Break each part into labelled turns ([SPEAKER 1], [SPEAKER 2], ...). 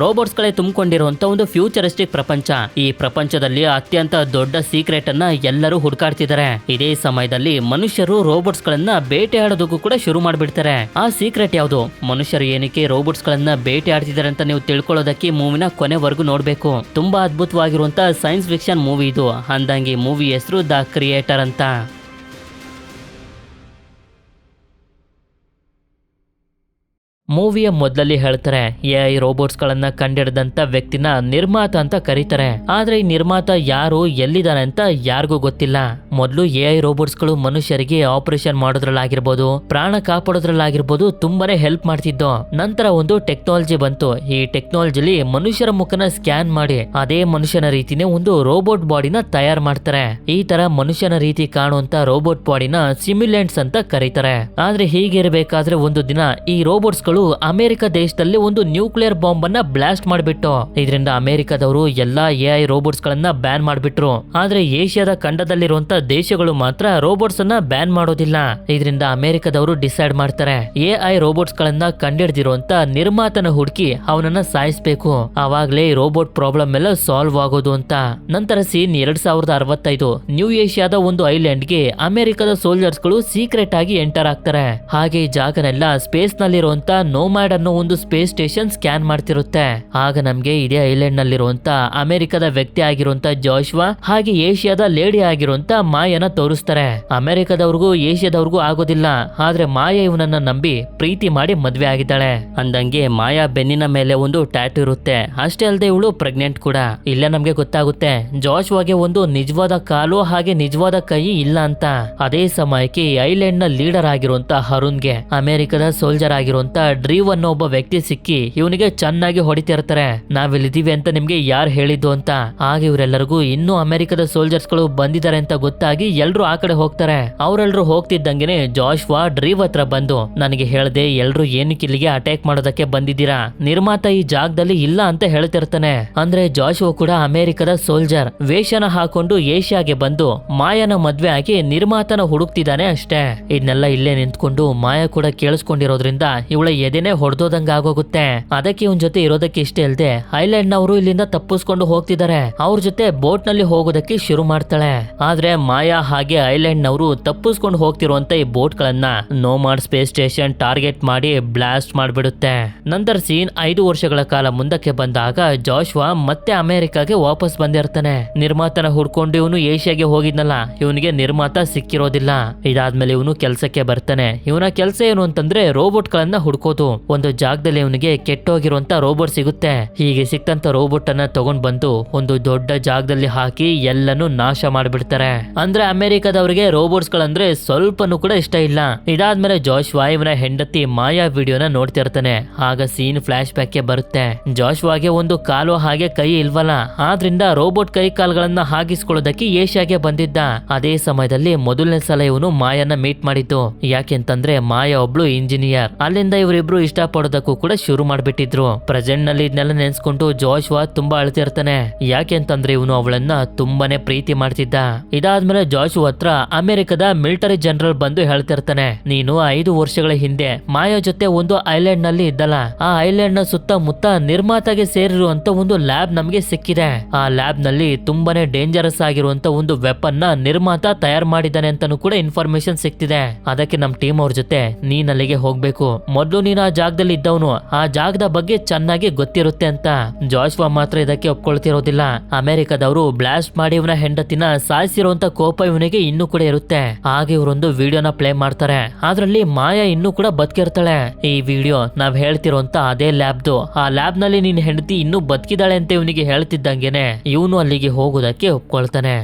[SPEAKER 1] Robots ಗಳೇ ತುಂಬಿಕೊಂಡಿರುವಂತ ಒಂದು futuristic ಪ್ರಪಂಚ. ಈ ಪ್ರಪಂಚದಲ್ಲಿ ಅತ್ಯಂತ ದೊಡ್ಡ ಸೀಕ್ರೆಟ್ ಅನ್ನ ಎಲ್ಲರೂ ಹುಡುಕಾಡ್ತಿದ್ದಾರೆ. ಇದೇ ಸಮಯದಲ್ಲಿ ಮನುಷ್ಯರು ರೋಬೋಟ್ಸ್ ಗಳನ್ನ ಬೇಟೆಯಾಡೋದಕ್ಕೂ ಕೂಡ ಶುರು ಮಾಡ್ಬಿಡ್ತಾರೆ. ಆ ಸೀಕ್ರೆಟ್ ಯಾವುದು, ಮನುಷ್ಯರು ಏನಕ್ಕೆ ರೋಬೋಟ್ಸ್ ಗಳನ್ನ ಬೇಟೆಯಾಡ್ತಿದ್ದಾರೆ ಅಂತ ನೀವು ತಿಳ್ಕೊಳ್ಳೋದಕ್ಕೆ ಮೂವಿನ ಕೊನೆವರೆಗೂ ನೋಡ್ಬೇಕು. ತುಂಬಾ ಅದ್ಭುತವಾಗಿರುವಂತ ಸೈನ್ಸ್ ಫಿಕ್ಷನ್ ಮೂವಿ ಇದು. ಅಂದಂಗೆ ಮೂವಿ ಹೆಸರು ದ ಕ್ರಿಯೇಟರ್ ಅಂತ. ಮೂವಿಯ ಮೊದಲಲ್ಲಿ ಹೇಳ್ತಾರೆ ಎಐ ರೋಬೋಟ್ಸ್ ಗಳನ್ನ ಕಂಡಿಡಿದಂತ ವ್ಯಕ್ತಿನ ನಿರ್ಮಾತ ಅಂತ ಕರೀತಾರೆ. ಆದ್ರೆ ಈ ನಿರ್ಮಾತ ಯಾರು, ಎಲ್ಲಿದ್ದಾನೆ ಅಂತ ಯಾರಿಗೂ ಗೊತ್ತಿಲ್ಲ. ಮೊದಲು ಎಐ ರೋಬೋಟ್ಸ್ ಗಳು ಮನುಷ್ಯರಿಗೆ ಆಪರೇಷನ್ ಮಾಡೋದ್ರಲ್ಲಾಗಿರ್ಬೋದು, ಪ್ರಾಣ ಕಾಪಾಡೋದ್ರಲ್ಲಾಗಿರ್ಬೋದು ತುಂಬಾನೇ ಹೆಲ್ಪ್ ಮಾಡ್ತಿದ್ದು. ನಂತರ ಒಂದು ಟೆಕ್ನಾಲಜಿ ಬಂತು. ಈ ಟೆಕ್ನಾಲಜಿಲಿ ಮನುಷ್ಯರ ಮುಖನ ಸ್ಕ್ಯಾನ್ ಮಾಡಿ ಅದೇ ಮನುಷ್ಯನ ರೀತಿನೇ ಒಂದು ರೋಬೋಟ್ ಬಾಡಿನ ತಯಾರು ಮಾಡ್ತಾರೆ. ಈ ತರ ಮನುಷ್ಯನ ರೀತಿ ಕಾಣುವಂತ ರೋಬೋಟ್ ಬಾಡಿನ ಸಿಮ್ಯುಲೆಂಟ್ಸ್ ಅಂತ ಕರೀತಾರೆ. ಆದ್ರೆ ಹೀಗಿರಬೇಕಾದ್ರೆ ಒಂದು ದಿನ ಈ ರೋಬೋಟ್ಸ್ ಗಳು ಅಮೆರಿಕ ದೇಶದಲ್ಲಿ ಒಂದು ನ್ಯೂಕ್ಲಿಯರ್ ಬಾಂಬ್ ಅನ್ನ ಬ್ಲಾಸ್ಟ್ ಮಾಡಿಬಿಟ್ಟು ಇದರಿಂದ ಅಮೆರಿಕದವರು ಎಲ್ಲಾ ಎಐ ರೋಬೋಟ್ಸ್ ಗಳನ್ನ ಬ್ಯಾನ್ ಮಾಡಿಬಿಟ್ರು. ಆದ್ರೆ ಏಷ್ಯಾದ ಖಂಡದಲ್ಲಿರುವಂತ ದೇಶಗಳು ಮಾತ್ರ ರೋಬೋಟ್ಸ್ ಅನ್ನ ಬ್ಯಾನ್ ಮಾಡೋದಿಲ್ಲ. ಇದರಿಂದ ಅಮೆರಿಕದವರು ಡಿಸೈಡ್ ಮಾಡ್ತಾರೆ ಎಐ ರೋಬೋಟ್ಸ್ ಗಳನ್ನ ಕಂಡಿಡ್ದಿರುವಂತ ನಿರ್ಮಾತನ ಹುಡುಕಿ ಅವನನ್ನ ಸಾಯಿಸಬೇಕು. ಅವಾಗ್ಲೇ ರೋಬೋಟ್ ಪ್ರಾಬ್ಲಮ್ ಎಲ್ಲ ಸಾಲ್ವ್ ಆಗೋದು ಅಂತ. ನಂತರ ಸೀನ್ 2065 ನ್ಯೂ ಏಷ್ಯಾದ ಒಂದು ಐಲ್ಯಾಂಡ್ ಗೆ ಅಮೆರಿಕದ ಸೋಲ್ಜರ್ಸ್ ಗಳು ಸೀಕ್ರೆಟ್ ಆಗಿ ಎಂಟರ್ ಆಗ್ತಾರೆ. ಹಾಗೆ ಈ ಜಾಗನೆಲ್ಲ ಸ್ಪೇಸ್ ನಲ್ಲಿರುವಂತ ನೋಮ್ಯಾಡ್ ಅನ್ನೋ ಒಂದು ಸ್ಪೇಸ್ ಸ್ಟೇಷನ್ ಸ್ಕ್ಯಾನ್ ಮಾಡ್ತಿರುತ್ತೆ. ಆಗ ನಮ್ಗೆ ಇದೇ ಐಲ್ಯಾಂಡ್ ನಲ್ಲಿರುವಂತ ಅಮೆರಿಕದ ವ್ಯಕ್ತಿ ಆಗಿರುವಂತ ಜಾಶ್ವಾ ಹಾಗೆ ಏಷ್ಯಾದ ಲೇಡಿ ಆಗಿರುವಂತ ಮಾಯನ ತೋರಿಸ್ತಾರೆ. ಅಮೆರಿಕದವ್ರಿಗೂ ಏಷ್ಯಾದವ್ರಿಗೂ ಆಗೋದಿಲ್ಲ. ಆದ್ರೆ ಮಾಯ ಇವನನ್ನ ನಂಬಿ ಪ್ರೀತಿ ಮಾಡಿ ಮದ್ವೆ ಆಗಿದ್ದಾಳೆ. ಅಂದಂಗೆ ಮಾಯಾ ಬೆನ್ನಿನ ಮೇಲೆ ಒಂದು ಟ್ಯಾಟೂ ಇರುತ್ತೆ. ಅಷ್ಟೇ ಅಲ್ಲದೆ ಇವಳು ಪ್ರೆಗ್ನೆಂಟ್ ಕೂಡ. ಇಲ್ಲೇ ನಮ್ಗೆ ಗೊತ್ತಾಗುತ್ತೆ ಜಾಶ್ವಾಗೆ ಒಂದು ನಿಜವಾದ ಕಾಲು ಹಾಗೆ ನಿಜವಾದ ಕೈ ಇಲ್ಲ ಅಂತ. ಅದೇ ಸಮಯಕ್ಕೆ ಐಲ್ಯಾಂಡ್ ನ ಲೀಡರ್ ಆಗಿರುವಂತ ಹರುಣ್ಗೆ ಅಮೆರಿಕದ ಸೋಲ್ಜರ್ ಆಗಿರುವಂತ ಡ್ರೀವ್ ಅನ್ನೋ ಒಬ್ಬ ವ್ಯಕ್ತಿ ಸಿಕ್ಕಿ ಇವನಿಗೆ ಚೆನ್ನಾಗಿ ಹೊಡಿತಿರ್ತಾರೆ. ನಾವಿಲ್ಲಿದ್ದೀವಿ ಅಂತ ನಿಮ್ಗೆ ಯಾರು ಹೇಳಿದ್ದು ಅಂತ. ಆಗ ಇವರೆಲ್ಲರಿಗೂ ಇನ್ನೂ ಅಮೆರಿಕದ ಸೋಲ್ಜರ್ಸ್ ಗಳು ಬಂದಿದ್ದಾರೆ ಅಂತ ಗೊತ್ತಾಗಿ ಎಲ್ರು ಆ ಕಡೆ ಹೋಗ್ತಾರೆ. ಅವರೆಲ್ಲರೂ ಹೋಗ್ತಿದ್ದಂಗೆನೆ ಜಾಶ್ವಾ ಡ್ರೀವ್ ಹತ್ರ ಬಂದು ನನಗೆ ಹೇಳ್ದೆ ಎಲ್ರು ಏನಕ್ಕೆ ಇಲ್ಲಿಗೆ ಅಟ್ಯಾಕ್ ಮಾಡೋದಕ್ಕೆ ಬಂದಿದ್ದೀರಾ, ನಿರ್ಮಾತ ಈ ಜಾಗದಲ್ಲಿ ಇಲ್ಲ ಅಂತ ಹೇಳ್ತಿರ್ತಾನೆ. ಅಂದ್ರೆ ಜಾಶ್ವಾ ಕೂಡ ಅಮೆರಿಕದ ಸೋಲ್ಜರ್ ವೇಷನ ಹಾಕೊಂಡು ಏಷ್ಯಾಗೆ ಬಂದು ಮಾಯನ ಮದ್ವೆ ಆಗಿ ನಿರ್ಮಾತನ ಹುಡುಕ್ತಿದ್ದಾನೆ ಅಷ್ಟೇ. ಇದನ್ನೆಲ್ಲ ಇಲ್ಲೇ ನಿಂತ್ಕೊಂಡು ಮಾಯ ಕೂಡ ಕೇಳಿಸ್ಕೊಂಡಿರೋದ್ರಿಂದ ಇವಳ ಎದೆನೆ ಹೊಡೆದೋದಂಗ ಆಗೋಗುತ್ತೆ. ಅದಕ್ಕೆ ಇವನ್ ಜೊತೆ ಇರೋದಕ್ಕೆ ಇಷ್ಟ ಇಲ್ದೆ ಐಲ್ಯಾಂಡ್ ನವರು ಇಲ್ಲಿಂದ ತಪ್ಪಿಸ್ಕೊಂಡು ಹೋಗ್ತಿದ್ದಾರೆ. ಅವ್ರ ಜೊತೆ ಬೋಟ್ ನಲ್ಲಿ ಹೋಗೋದಕ್ಕೆ ಶುರು ಮಾಡ್ತಾಳೆ. ಆದ್ರೆ ಮಾಯಾ ಹಾಗೆ ಐಲ್ಯಾಂಡ್ ನವರು ತಪ್ಪಿಸ್ಕೊಂಡು ಹೋಗ್ತಿರುವಂತ ಈ ಬೋಟ್ ಗಳನ್ನ ನೋಮಾಡ್ ಸ್ಪೇಸ್ ಸ್ಟೇಷನ್ ಟಾರ್ಗೆಟ್ ಮಾಡಿ ಬ್ಲಾಸ್ಟ್ ಮಾಡ್ಬಿಡುತ್ತೆ. ನಂತರ ಸೀನ್ 5 ವರ್ಷಗಳ ಕಾಲ ಮುಂದಕ್ಕೆ ಬಂದಾಗ ಜಾಶ್ವಾ ಮತ್ತೆ ಅಮೆರಿಕಾಗೆ ವಾಪಸ್ ಬಂದಿರ್ತಾನೆ. ನಿರ್ಮಾತನ ಹುಡ್ಕೊಂಡು ಇವನು ಏಷ್ಯಾಗೆ ಹೋಗಿದ್ನಲ್ಲ, ಇವನಿಗೆ ನಿರ್ಮಾತ ಸಿಕ್ಕಿರೋದಿಲ್ಲ. ಇದಾದ್ಮೇಲೆ ಇವನು ಕೆಲ್ಸಕ್ಕೆ ಬರ್ತಾನೆ. ಇವನ ಕೆಲಸ ಏನು ಅಂತಂದ್ರೆ ರೋಬೋಟ್ ಗಳನ್ನ ಹುಡ್ಕೋದು. ಒಂದು ಜಾಗದಲ್ಲಿ ಇವನಿಗೆ ಕೆಟ್ಟೋಗಿರುವಂತ ರೋಬೋಟ್ ಸಿಗುತ್ತೆ. ಹೀಗೆ ಸಿಕ್ತಂತ ರೋಬೋಟ್ ಅನ್ನ ತಗೊಂಡ್ ಬಂದು ಒಂದು ದೊಡ್ಡ ಜಾಗದಲ್ಲಿ ಹಾಕಿ ಎಲ್ಲನೂ ನಾಶ ಮಾಡ್ಬಿಡ್ತಾರೆ. ಅಂದ್ರೆ ಅಮೆರಿಕದವರಿಗೆ ರೋಬೋಟ್ಸ್ ಗಳಂದ್ರೆ ಸ್ವಲ್ಪನೂ ಕೂಡ ಇಷ್ಟ ಇಲ್ಲ. ಇದಾದ್ಮೇಲೆ ಜಾಶ್ವಾ ಇವನ ಹೆಂಡತಿ ಮಾಯಾ ವಿಡಿಯೋನ ನೋಡ್ತಿರ್ತಾನೆ. ಆಗ ಸೀನ್ ಫ್ಲಾಶ್ ಬ್ಯಾಕ್ ಗೆ ಬರುತ್ತೆ. ಜಾಶ್ವಾಗೆ ಒಂದು ಕಾಲು ಹಾಗೆ ಕೈ ಇಲ್ವಲ್ಲ, ಆದ್ರಿಂದ ರೋಬೋಟ್ ಕೈ ಕಾಲುಗಳನ್ನ ಹಾಗಿಸ್ಕೊಳ್ಳೋದಕ್ಕೆ ಏಷ್ಯಾಗೆ ಬಂದಿದ್ದ. ಅದೇ ಸಮಯದಲ್ಲಿ ಮೊದಲನೇ ಸಲ ಇವನು ಮಾಯನ ಮೀಟ್ ಮಾಡಿದ್ದು. ಯಾಕೆಂತಂದ್ರೆ ಮಾಯಾ ಒಬ್ಳು ಇಂಜಿನಿಯರ್. ಅಲ್ಲಿಂದ ಇವರಿಬ್ರು ಇಷ್ಟ ಪಡೋದಕ್ಕೂ ಕೂಡ ಶುರು ಮಾಡ್ಬಿಟ್ಟಿದ್ರು. ಪ್ರೆಸೆಂಟ್ ನಲ್ಲಿ ಇದನ್ನೆಲ್ಲ ನೆನ್ಸ್ಕೊಂಡು ಜಾಶ್ವಾ ತುಂಬಾ ಅಳ್ತಿರ್ತಾನೆ. ಯಾಕೆ ಅಂತಂದ್ರೆ ಇವನು ಅವಳನ್ನ ತುಂಬಾನೇ ಪ್ರೀತಿ ಮಾಡ್ತಿದ್ದ. ಇದಾದ್ಮೇಲೆ ಜಾಶ್ವಾ ಹತ್ರ ಅಮೆರಿಕದ ಮಿಲಿಟರಿ ಜನರಲ್ ಬಂದು ಹೇಳ್ತಿರ್ತಾನೆ, ನೀನು 5 ವರ್ಷಗಳ ಹಿಂದೆ ಮಾಯಾ ಜೊತೆ ಒಂದು ಐಲ್ಯಾಂಡ್ ನಲ್ಲಿ ಇದ್ದಲ್ಲ, ಆ ಐಲ್ಯಾಂಡ್ ನ ಸುತ್ತಮುತ್ತ ನಿರ್ಮಾತಗೆ ಸೇರಿರುವಂತ ಒಂದು ಲ್ಯಾಬ್ ನಮ್ಗೆ ಸಿಕ್ಕಿದೆ. ಆ ಲ್ಯಾಬ್ ನಲ್ಲಿ ತುಂಬಾನೇ ಡೇಂಜರಸ್ ಆಗಿರುವಂತ ಒಂದು ವೆಪನ್ ನ ನಿರ್ಮಾತ ತಯಾರು ಮಾಡಿದ್ದಾನೆ ಅಂತಾನು ಕೂಡ ಇನ್ಫಾರ್ಮೇಶನ್ ಸಿಕ್ತಿದೆ. ಅದಕ್ಕೆ ನಮ್ ಟೀಮ್ ಅವ್ರ ಜೊತೆ ನೀನ್ ಅಲ್ಲಿಗೆ ಹೋಗ್ಬೇಕು. ಮೊದ್ಲು ನೀನು ಆ ಜಾಗದಲ್ಲಿ ಇದ್ದವನು, ಆ ಜಾಗದ ಬಗ್ಗೆ ಚೆನ್ನಾಗಿ ಗೊತ್ತಿರುತ್ತೆ ಅಂತ. ಜಾಶ್ವಾ ಮಾತ್ರ ಇದಕ್ಕೆ ಒಪ್ಕೊಳ್ತಿರೋದಿಲ್ಲ. ಅಮೆರಿಕದವರು ಬ್ಲಾಸ್ಟ್ ಮಾಡಿ ಇವನ ಹೆಂಡತಿನ ಸಾಯಿಸಿರುವಂತ ಕೋಪ ಇವನಿಗೆ ಇನ್ನೂ ಕೂಡ ಇರುತ್ತೆ. ಹಾಗೆ ಇವರೊಂದು ವಿಡಿಯೋನ ಪ್ಲೇ ಮಾಡ್ತಾರೆ. ಅದ್ರಲ್ಲಿ ಮಾಯಾ ಇನ್ನೂ ಕೂಡ ಬದುಕಿರ್ತಾಳೆ. ಈ ವಿಡಿಯೋ ನಾವ್ ಹೇಳ್ತಿರೋಂತ ಅದೇ ಲ್ಯಾಬ್ದು. ಆ ಲ್ಯಾಬ್ ನಲ್ಲಿ ನಿನ್ ಹೆಂಡತಿ ಇನ್ನೂ ಬದುಕಿದಾಳೆ ಅಂತ ಇವನಿಗೆ ಹೇಳ್ತಿದ್ದಂಗೆನೆ ಇವನು ಅಲ್ಲಿಗೆ ಹೋಗೋದಕ್ಕೆ ಒಪ್ಕೊಳ್ತಾನೆ.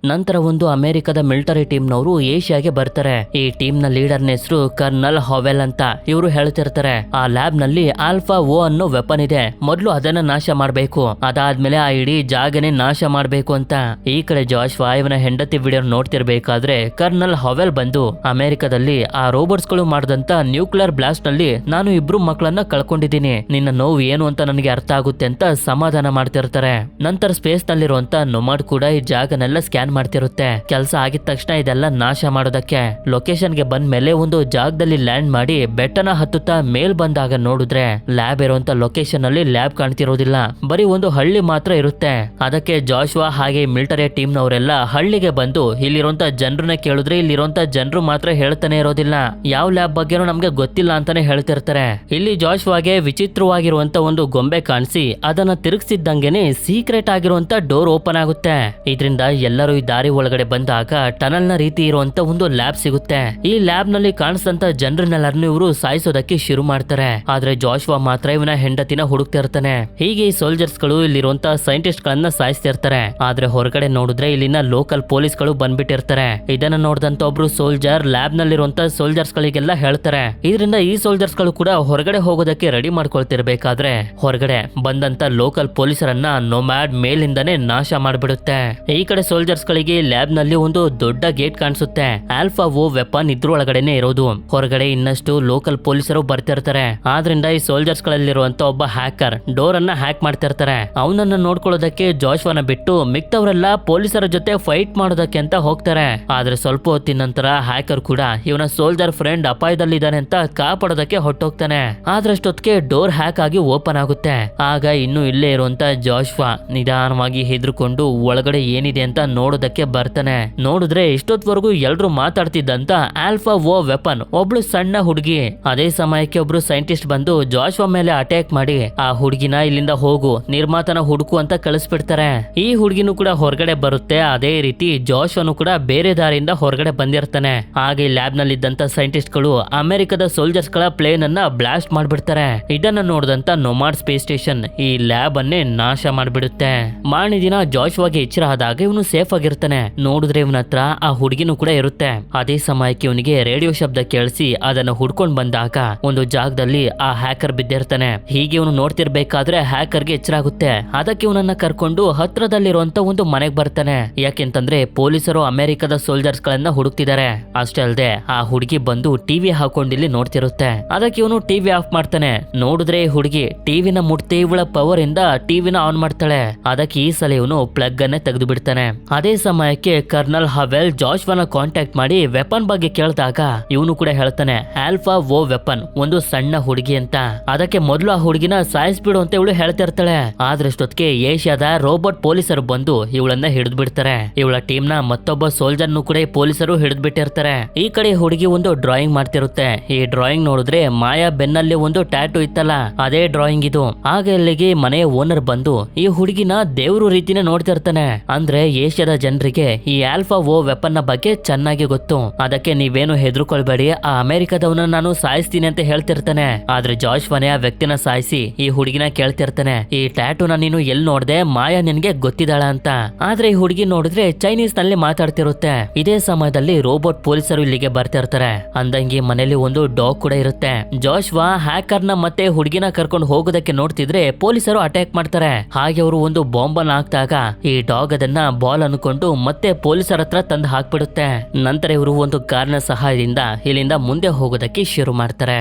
[SPEAKER 1] ನಂತರ ಒಂದು ಅಮೆರಿಕದ ಮಿಲಿಟರಿ ಟೀಮ್ನವರು ಏಷ್ಯಾಗೆ ಬರ್ತಾರೆ. ಈ ಟೀಮ್ ನ ಲೀಡರ್ನ ಹೆಸರು ಕರ್ನಲ್ ಹಾವೆಲ್ ಅಂತ. ಇವರು ಹೇಳ್ತಿರ್ತಾರೆ, ಆ ಲ್ಯಾಬ್ ನಲ್ಲಿ ಆಲ್ಫಾ ಓ ಅನ್ನೋ ವೆಪನ್ ಇದೆ, ಮೊದಲು ಅದನ್ನ ನಾಶ ಮಾಡ್ಬೇಕು, ಅದಾದ್ಮೇಲೆ ಆ ಇಡೀ ಜಾಗನೇ ನಾಶ ಮಾಡ್ಬೇಕು ಅಂತ. ಈ ಕಡೆ ಜಾಶ್ವಾ ಇವನ ಹೆಂಡತಿ ವಿಡಿಯೋ ನೋಡ್ತಿರ್ಬೇಕಾದ್ರೆ ಕರ್ನಲ್ ಹಾವೆಲ್ ಬಂದು ಅಮೆರಿಕದಲ್ಲಿ ಆ ರೋಬೋಟ್ಸ್ ಗಳು ಮಾಡಿದಂತ ನ್ಯೂಕ್ಲಿಯರ್ ಬ್ಲಾಸ್ಟ್ ನಲ್ಲಿ ನಾನು 2 ಮಕ್ಕಳನ್ನ ಕಳ್ಕೊಂಡಿದ್ದೀನಿ, ನಿನ್ನ ನೋವು ಏನು ಅಂತ ನನಗೆ ಅರ್ಥ ಆಗುತ್ತೆ ಅಂತ ಸಮಾಧಾನ ಮಾಡ್ತಿರ್ತಾರೆ. ನಂತರ ಸ್ಪೇಸ್ ನಲ್ಲಿರುವಂತ ನೊಮಾಡ್ ಕೂಡ ಈ ಜಾಗನೆಲ್ಲ ಸ್ಕ್ಯಾನ್ ಪ್ಲಾನ್ ಮಾಡ್ತಿರುತ್ತೆ. ಕೆಲಸ ಆಗಿದ ತಕ್ಷಣ ಇದೆಲ್ಲ ನಾಶ ಮಾಡೋದಕ್ಕೆ ಲೊಕೇಶನ್ಗೆ ಬಂದ ಮೇಲೆ ಒಂದು ಜಾಗದಲ್ಲಿ ಲ್ಯಾಂಡ್ ಮಾಡಿ ಬೆಟ್ಟನ ಹತ್ತುತ್ತಾ ಮೇಲ್ ಬಂದಾಗ ನೋಡಿದ್ರೆ ಲ್ಯಾಬ್ ಇರುವಂತ ಲೊಕೇಶನ್ ಅಲ್ಲಿ ಲ್ಯಾಬ್ ಕಾಣ್ತಿರೋದಿಲ್ಲ, ಬರೀ ಒಂದು ಹಳ್ಳಿ ಮಾತ್ರ ಇರುತ್ತೆ. ಅದಕ್ಕೆ ಜಾಶ್ವಾ ಹಾಗೆ ಮಿಲಿಟರಿ ಟೀಮ್ ನವರೆಲ್ಲ ಹಳ್ಳಿಗೆ ಬಂದು ಇಲ್ಲಿರುವಂತ ಜನರನ್ನ ಕೇಳಿದ್ರೆ ಇಲ್ಲಿರುವಂತ ಜನರು ಮಾತ್ರ ಹೇಳ್ತಾನೆ ಇರೋದಿಲ್ಲ, ಯಾವ ಲ್ಯಾಬ್ ಬಗ್ಗೆನೂ ನಮ್ಗೆ ಗೊತ್ತಿಲ್ಲ ಅಂತಾನೆ ಹೇಳ್ತಿರ್ತಾರೆ. ಇಲ್ಲಿ ಜಾಶ್ವಾಗೆ ವಿಚಿತ್ರವಾಗಿರುವಂತ ಒಂದು ಗೊಂಬೆ ಕಾಣಿಸಿ ಅದನ್ನ ತಿರುಗಿಸಿದ್ದಂಗೆನೆ ಸೀಕ್ರೆಟ್ ಆಗಿರುವಂತ ಡೋರ್ ಓಪನ್ ಆಗುತ್ತೆ. ಇದರಿಂದ ಎಲ್ಲರೂ ಈ ದಾರಿ ಒಳಗಡೆ ಬಂದಾಗ ಟನಲ್ ನ ರೀತಿ ಇರುವಂತ ಒಂದು ಲ್ಯಾಬ್ ಸಿಗುತ್ತೆ. ಈ ಲ್ಯಾಬ್ ನಲ್ಲಿ ಕಾಣಿಸಿದಂತ ಜನರನ್ನೆಲ್ಲರನ್ನು ಇವರು ಸಾಯಿಸೋದಕ್ಕೆ ಶುರು ಮಾಡ್ತಾರೆ. ಆದ್ರೆ ಜಾಶ್ವಾ ಮಾತ್ರ ಇವನ ಹೆಂಡತಿನ ಹುಡುಕ್ತಿರ್ತಾನೆ. ಹೀಗೆ ಈ ಸೋಲ್ಜರ್ಸ್ ಗಳು ಇಲ್ಲಿರುವಂತ ಸೈಂಟಿಸ್ಟ್ ಗಳನ್ನ ಸಾಯಿಸ್ತಿರ್ತಾರೆ. ಆದ್ರೆ ಹೊರಗಡೆ ನೋಡಿದ್ರೆ ಇಲ್ಲಿನ ಲೋಕಲ್ ಪೊಲೀಸ್ ಗಳು ಬಂದ್ಬಿಟ್ಟಿರ್ತಾರೆ. ಇದನ್ನ ನೋಡಿದಂತ ಒಬ್ರು ಸೋಲ್ಜರ್ ಲ್ಯಾಬ್ ನಲ್ಲಿರುವಂತ ಸೋಲ್ಜರ್ಸ್ ಗಳಿಗೆಲ್ಲ ಹೇಳ್ತಾರೆ. ಇದರಿಂದ ಈ ಸೋಲ್ಜರ್ಸ್ ಗಳು ಕೂಡ ಹೊರಗಡೆ ಹೋಗೋದಕ್ಕೆ ರೆಡಿ ಮಾಡ್ಕೊಳ್ತಿರ್ಬೇಕಾದ್ರೆ ಹೊರಗಡೆ ಬಂದಂತ ಲೋಕಲ್ ಪೊಲೀಸರನ್ನ ನೊಮ್ಯಾಡ್ ಮೇಲಿಂದಾನೇ ನಾಶ ಮಾಡ್ಬಿಡುತ್ತೆ. ಈ ಕಡೆ ಸೋಲ್ಜರ್ಸ್ ಗಳಿಗೆ ಲ್ಯಾಬ್ ನಲ್ಲಿ ಒಂದು ದೊಡ್ಡ ಗೇಟ್ ಕಾಣಿಸುತ್ತೆ. ಆಲ್ಫಾ ಓ ವೆಪನ್ ಇದ್ರೊಳಗಡೆನೆ ಇರೋದು. ಹೊರಗಡೆ ಇನ್ನಷ್ಟು ಲೋಕಲ್ ಪೊಲೀಸರು ಬರ್ತಿರ್ತಾರೆ. ಆದ್ರಿಂದ ಈ ಸೋಲ್ಜರ್ಸ್ ಗಳಲ್ಲಿರುವಂತ ಒಬ್ಬ ಹ್ಯಾಕರ್ ಡೋರ್ ಅನ್ನ ಹ್ಯಾಕ್ ಮಾಡ್ತಿರ್ತಾರೆ. ಅವನನ್ನ ನೋಡ್ಕೊಳ್ಳೋದಕ್ಕೆ ಜಾಶ್ವಾನ ಬಿಟ್ಟು ಮಿಕ್ತವರೆಲ್ಲ ಪೊಲೀಸರ ಜೊತೆ ಫೈಟ್ ಮಾಡೋದಕ್ಕೆ ಅಂತ ಹೋಗ್ತಾರೆ. ಆದ್ರೆ ಸ್ವಲ್ಪ ಹೊತ್ತಿನ ನಂತರ ಹ್ಯಾಕರ್ ಕೂಡ ಇವನ ಸೋಲ್ಜರ್ ಫ್ರೆಂಡ್ ಅಪಾಯದಲ್ಲಿದ್ದಾನೆ ಅಂತ ಕಾಪಾಡೋದಕ್ಕೆ ಹೊಟ್ಟೋಗ್ತಾನೆ. ಆದ್ರಷ್ಟೊತ್ತಿಗೆ ಡೋರ್ ಹ್ಯಾಕ್ ಆಗಿ ಓಪನ್ ಆಗುತ್ತೆ. ಆಗ ಇನ್ನು ಇಲ್ಲೇ ಇರುವಂತ ಜಾಶ್ವಾ ನಿಧಾನವಾಗಿ ಹೆದರ್ಕೊಂಡು ಒಳಗಡೆ ಏನಿದೆ ಅಂತ ನೋಡೋದಕ್ಕೆ ಬರ್ತಾನೆ. ನೋಡಿದ್ರೆ ಇಷ್ಟೊತ್ವರೆಗೂ ಎಲ್ರು ಮಾತಾಡ್ತಿದ್ದಂತ ಆಲ್ಫಾ ಓ ವೆಪನ್ ಒಬ್ಳು ಸಣ್ಣ ಹುಡುಗಿ. ಅದೇ ಸಮಯಕ್ಕೆ ಒಬ್ರು ಸೈಂಟಿಸ್ಟ್ ಬಂದು ಜಾಶ್ವಾ ಮೇಲೆ ಅಟ್ಯಾಕ್ ಮಾಡಿ ಆ ಹುಡುಗಿನ ಇಲ್ಲಿಂದ ಹೋಗು, ನಿರ್ಮಾತನ ಹುಡುಕು ಅಂತ ಕಳಿಸ್ಬಿಡ್ತಾರೆ. ಈ ಹುಡುಗಿನೂ ಕೂಡ ಹೊರಗಡೆ ಬರುತ್ತೆ. ಅದೇ ರೀತಿ ಜಾಶ್ವಾನು ಕೂಡ ಬೇರೆ ದಾರಿಯಿಂದ ಹೊರಗಡೆ ಬಂದಿರ್ತಾನೆ. ಹಾಗೆ ಲ್ಯಾಬ್ ನಲ್ಲಿ ಇದ್ದಂತ ಸೈಂಟಿಸ್ಟ್ ಗಳು ಅಮೆರಿಕದ ಸೋಲ್ಜರ್ಸ್ ಗಳ ಪ್ಲೇನ್ ಅನ್ನ ಬ್ಲಾಸ್ಟ್ ಮಾಡ್ಬಿಡ್ತಾರೆ. ಇದನ್ನ ನೋಡಿದಂತ ನೊಮಾಡ್ ಸ್ಪೇಸ್ ಸ್ಟೇಷನ್ ಈ ಲ್ಯಾಬ್ ಅನ್ನೇ ನಾಶ ಮಾಡ್ಬಿಡುತ್ತೆ. ಮಾರನೇ ದಿನ ಜಾಶ್ವಾಗೆ ಎಚ್ಚರ ಆದಾಗ ಇವನು ಸೇಫ್ ಆಗಿರ್ತಾನೆ. ನೋಡಿದ್ರೆ ಇವನ ಹತ್ರ ಆ ಹುಡುಗಿನೂ ಕೂಡ ಇರುತ್ತೆ. ಅದೇ ಸಮಯಕ್ಕೆ ಇವನಿಗೆ ರೇಡಿಯೋ ಶಬ್ದ ಕೇಳಿಸಿ ಅದನ್ನ ಹುಡ್ಕೊಂಡ್ ಬಂದಾಗ ಒಂದು ಜಾಗದಲ್ಲಿ ಆ ಹ್ಯಾಕರ್ ಬಿದ್ದಿರ್ತಾನೆ. ಹೀಗೆ ಇವನು ನೋಡ್ತಿರ್ಬೇಕಾದ್ರೆ ಹ್ಯಾಕರ್ಗೆ ಎಚ್ಚರ ಆಗುತ್ತೆ. ಅದಕ್ಕೆ ಇವನನ್ನ ಕರ್ಕೊಂಡು ಹತ್ರದಲ್ಲಿರುವಂತ ಒಂದು ಮನೆಗೆ ಬರ್ತಾನೆ. ಯಾಕೆಂತಂದ್ರೆ ಪೊಲೀಸರು ಅಮೆರಿಕದ ಸೋಲ್ಜರ್ಸ್ ಗಳನ್ನ ಹುಡುಕ್ತಿದ್ದಾರೆ. ಅಷ್ಟೇ ಅಲ್ಲದೆ ಆ ಹುಡುಗಿ ಬಂದು ಟಿವಿ ಹಾಕೊಂಡಿಲ್ಲಿ ನೋಡ್ತಿರುತ್ತೆ. ಅದಕ್ಕೆ ಇವನು ಟಿವಿ ಆಫ್ ಮಾಡ್ತಾನೆ. ನೋಡಿದ್ರೆ ಈ ಹುಡುಗಿ ಟಿವಿನ ಮುಟ್ಟಿ ಇವಳ ಪವರ್ ಇಂದ ಟಿವಿನ ಆನ್ ಮಾಡ್ತಾಳೆ. ಅದಕ್ಕೆ ಈ ಸಲ ಇವನು ಪ್ಲಗ್ ಅನ್ನೇ ತೆಗೆದು ಬಿಡ್ತಾನೆ. ಅದೇ ಸಮಯಕ್ಕೆ ಕರ್ನಲ್ ಹವೆಲ್ ಜಾಶ್ವಾನ ಕಾಂಟ್ಯಾಕ್ಟ್ ಮಾಡಿ ವೆಪನ್ ಬಗ್ಗೆ ಕೇಳಿದಾಗ ಇವನು ಕೂಡ ಹೇಳ್ತಾನೆ ಆಲ್ಫಾ ಓ ವೆಪನ್ ಒಂದು ಸಣ್ಣ ಹುಡುಗಿ ಅಂತ. ಅದಕ್ಕೆ ಮೊದಲು ಆ ಹುಡುಗಿನ ಸಾಯಿಸ್ಬಿಡು ಅಂತ ಇವಳು ಹೇಳ್ತಿರ್ತಾಳೆ. ಆದ್ರಷ್ಟೊತ್ತಿಗೆ ಏಷ್ಯಾದ ರೋಬೋಟ್ ಪೊಲೀಸರು ಬಂದು ಇವಳನ್ನ ಹಿಡಿದು ಬಿಡ್ತಾರೆ. ಇವಳ ಟೀಮ್ ನ ಮತ್ತೊಬ್ಬ ಸೋಲ್ಜರ್ ನು ಕೂಡ ಪೊಲೀಸರು ಹಿಡಿದು ಬಿಟ್ಟಿರ್ತಾರೆ. ಈ ಕಡೆ ಹುಡುಗಿ ಒಂದು ಡ್ರಾಯಿಂಗ್ ಮಾಡ್ತಿರುತ್ತೆ. ಈ ಡ್ರಾಯಿಂಗ್ ನೋಡಿದ್ರೆ ಮಾಯಾ ಬೆನ್ನಲ್ಲಿ ಒಂದು ಟ್ಯಾಟೂ ಇತ್ತಲ್ಲ, ಅದೇ ಡ್ರಾಯಿಂಗ್ ಇದು. ಆಗ ಇಲ್ಲಿಗೆ ಮನೆಯ ಓನರ್ ಬಂದು ಈ ಹುಡುಗಿನ ದೇವ್ರು ರೀತಿನೇ ನೋಡ್ತಿರ್ತಾನೆ. ಅಂದ್ರೆ ಏಷ್ಯಾದ ಜನರಿಗೆ ಈ ಆಲ್ಫಾ ಓ ವೆಪನ್ ನ ಬಗ್ಗೆ ಚೆನ್ನಾಗಿ ಗೊತ್ತು. ಅದಕ್ಕೆ ನೀವೇನು ಹೆದರ್ಕೊಳ್ಬೇಡಿ, ಆ ಅಮೆರಿಕದವನ ನಾನು ಸಾಯಿಸ್ತೀನಿ ಅಂತ ಹೇಳ್ತಿರ್ತಾನೆ. ಆದ್ರೆ ಜಾಶ್ವಾನೆ ಆ ವ್ಯಕ್ತಿನ ಸಾಯಿಸಿ ಈ ಹುಡುಗಿನ ಕೇಳ್ತಿರ್ತಾನೆ, ಈ ಟ್ಯಾಟೂನ ನೀನು ಎಲ್ಲಿ ನೋಡ್ದೆ, ಮಾಯಾ ನಿನ್ಗೆ ಗೊತ್ತಿದ್ದಾಳ ಅಂತ. ಆದ್ರೆ ಈ ಹುಡುಗಿ ನೋಡಿದ್ರೆ ಚೈನೀಸ್ ನಲ್ಲಿ ಮಾತಾಡ್ತಿರುತ್ತೆ. ಇದೇ ಸಮಯದಲ್ಲಿ ರೋಬೋಟ್ ಪೊಲೀಸರು ಇಲ್ಲಿಗೆ ಬರ್ತಿರ್ತಾರೆ. ಅಂದಂಗೆ ಮನೆಯಲ್ಲಿ ಒಂದು ಡಾಗ್ ಕೂಡ ಇರುತ್ತೆ. ಜಾಶ್ವಾ ಹ್ಯಾಕರ್ ನ ಮತ್ತೆ ಹುಡುಗಿನ ಕರ್ಕೊಂಡು ಹೋಗೋದಕ್ಕೆ ನೋಡ್ತಿದ್ರೆ ಪೊಲೀಸರು ಅಟ್ಯಾಕ್ ಮಾಡ್ತಾರೆ. ಹಾಗೆ ಅವರು ಒಂದು ಬಾಂಬ್ ಅನ್ನು ಹಾಕ್ದಾಗ ಈ ಡಾಗ್ ಅದನ್ನ ಬಾಲ್ ಅನ್ಕೊಂಡು ಮತ್ತೆ ಪೊಲೀಸರ ಹತ್ರ ತಂದು ಹಾಕ್ಬಿಡುತ್ತೆ. ನಂತರ ಇವರು ಒಂದು ಕಾರ್ನ ಸಹಾಯದಿಂದ ಇಲ್ಲಿಂದ ಮುಂದೆ ಹೋಗೋದಕ್ಕೆ ಶುರು ಮಾಡ್ತಾರೆ.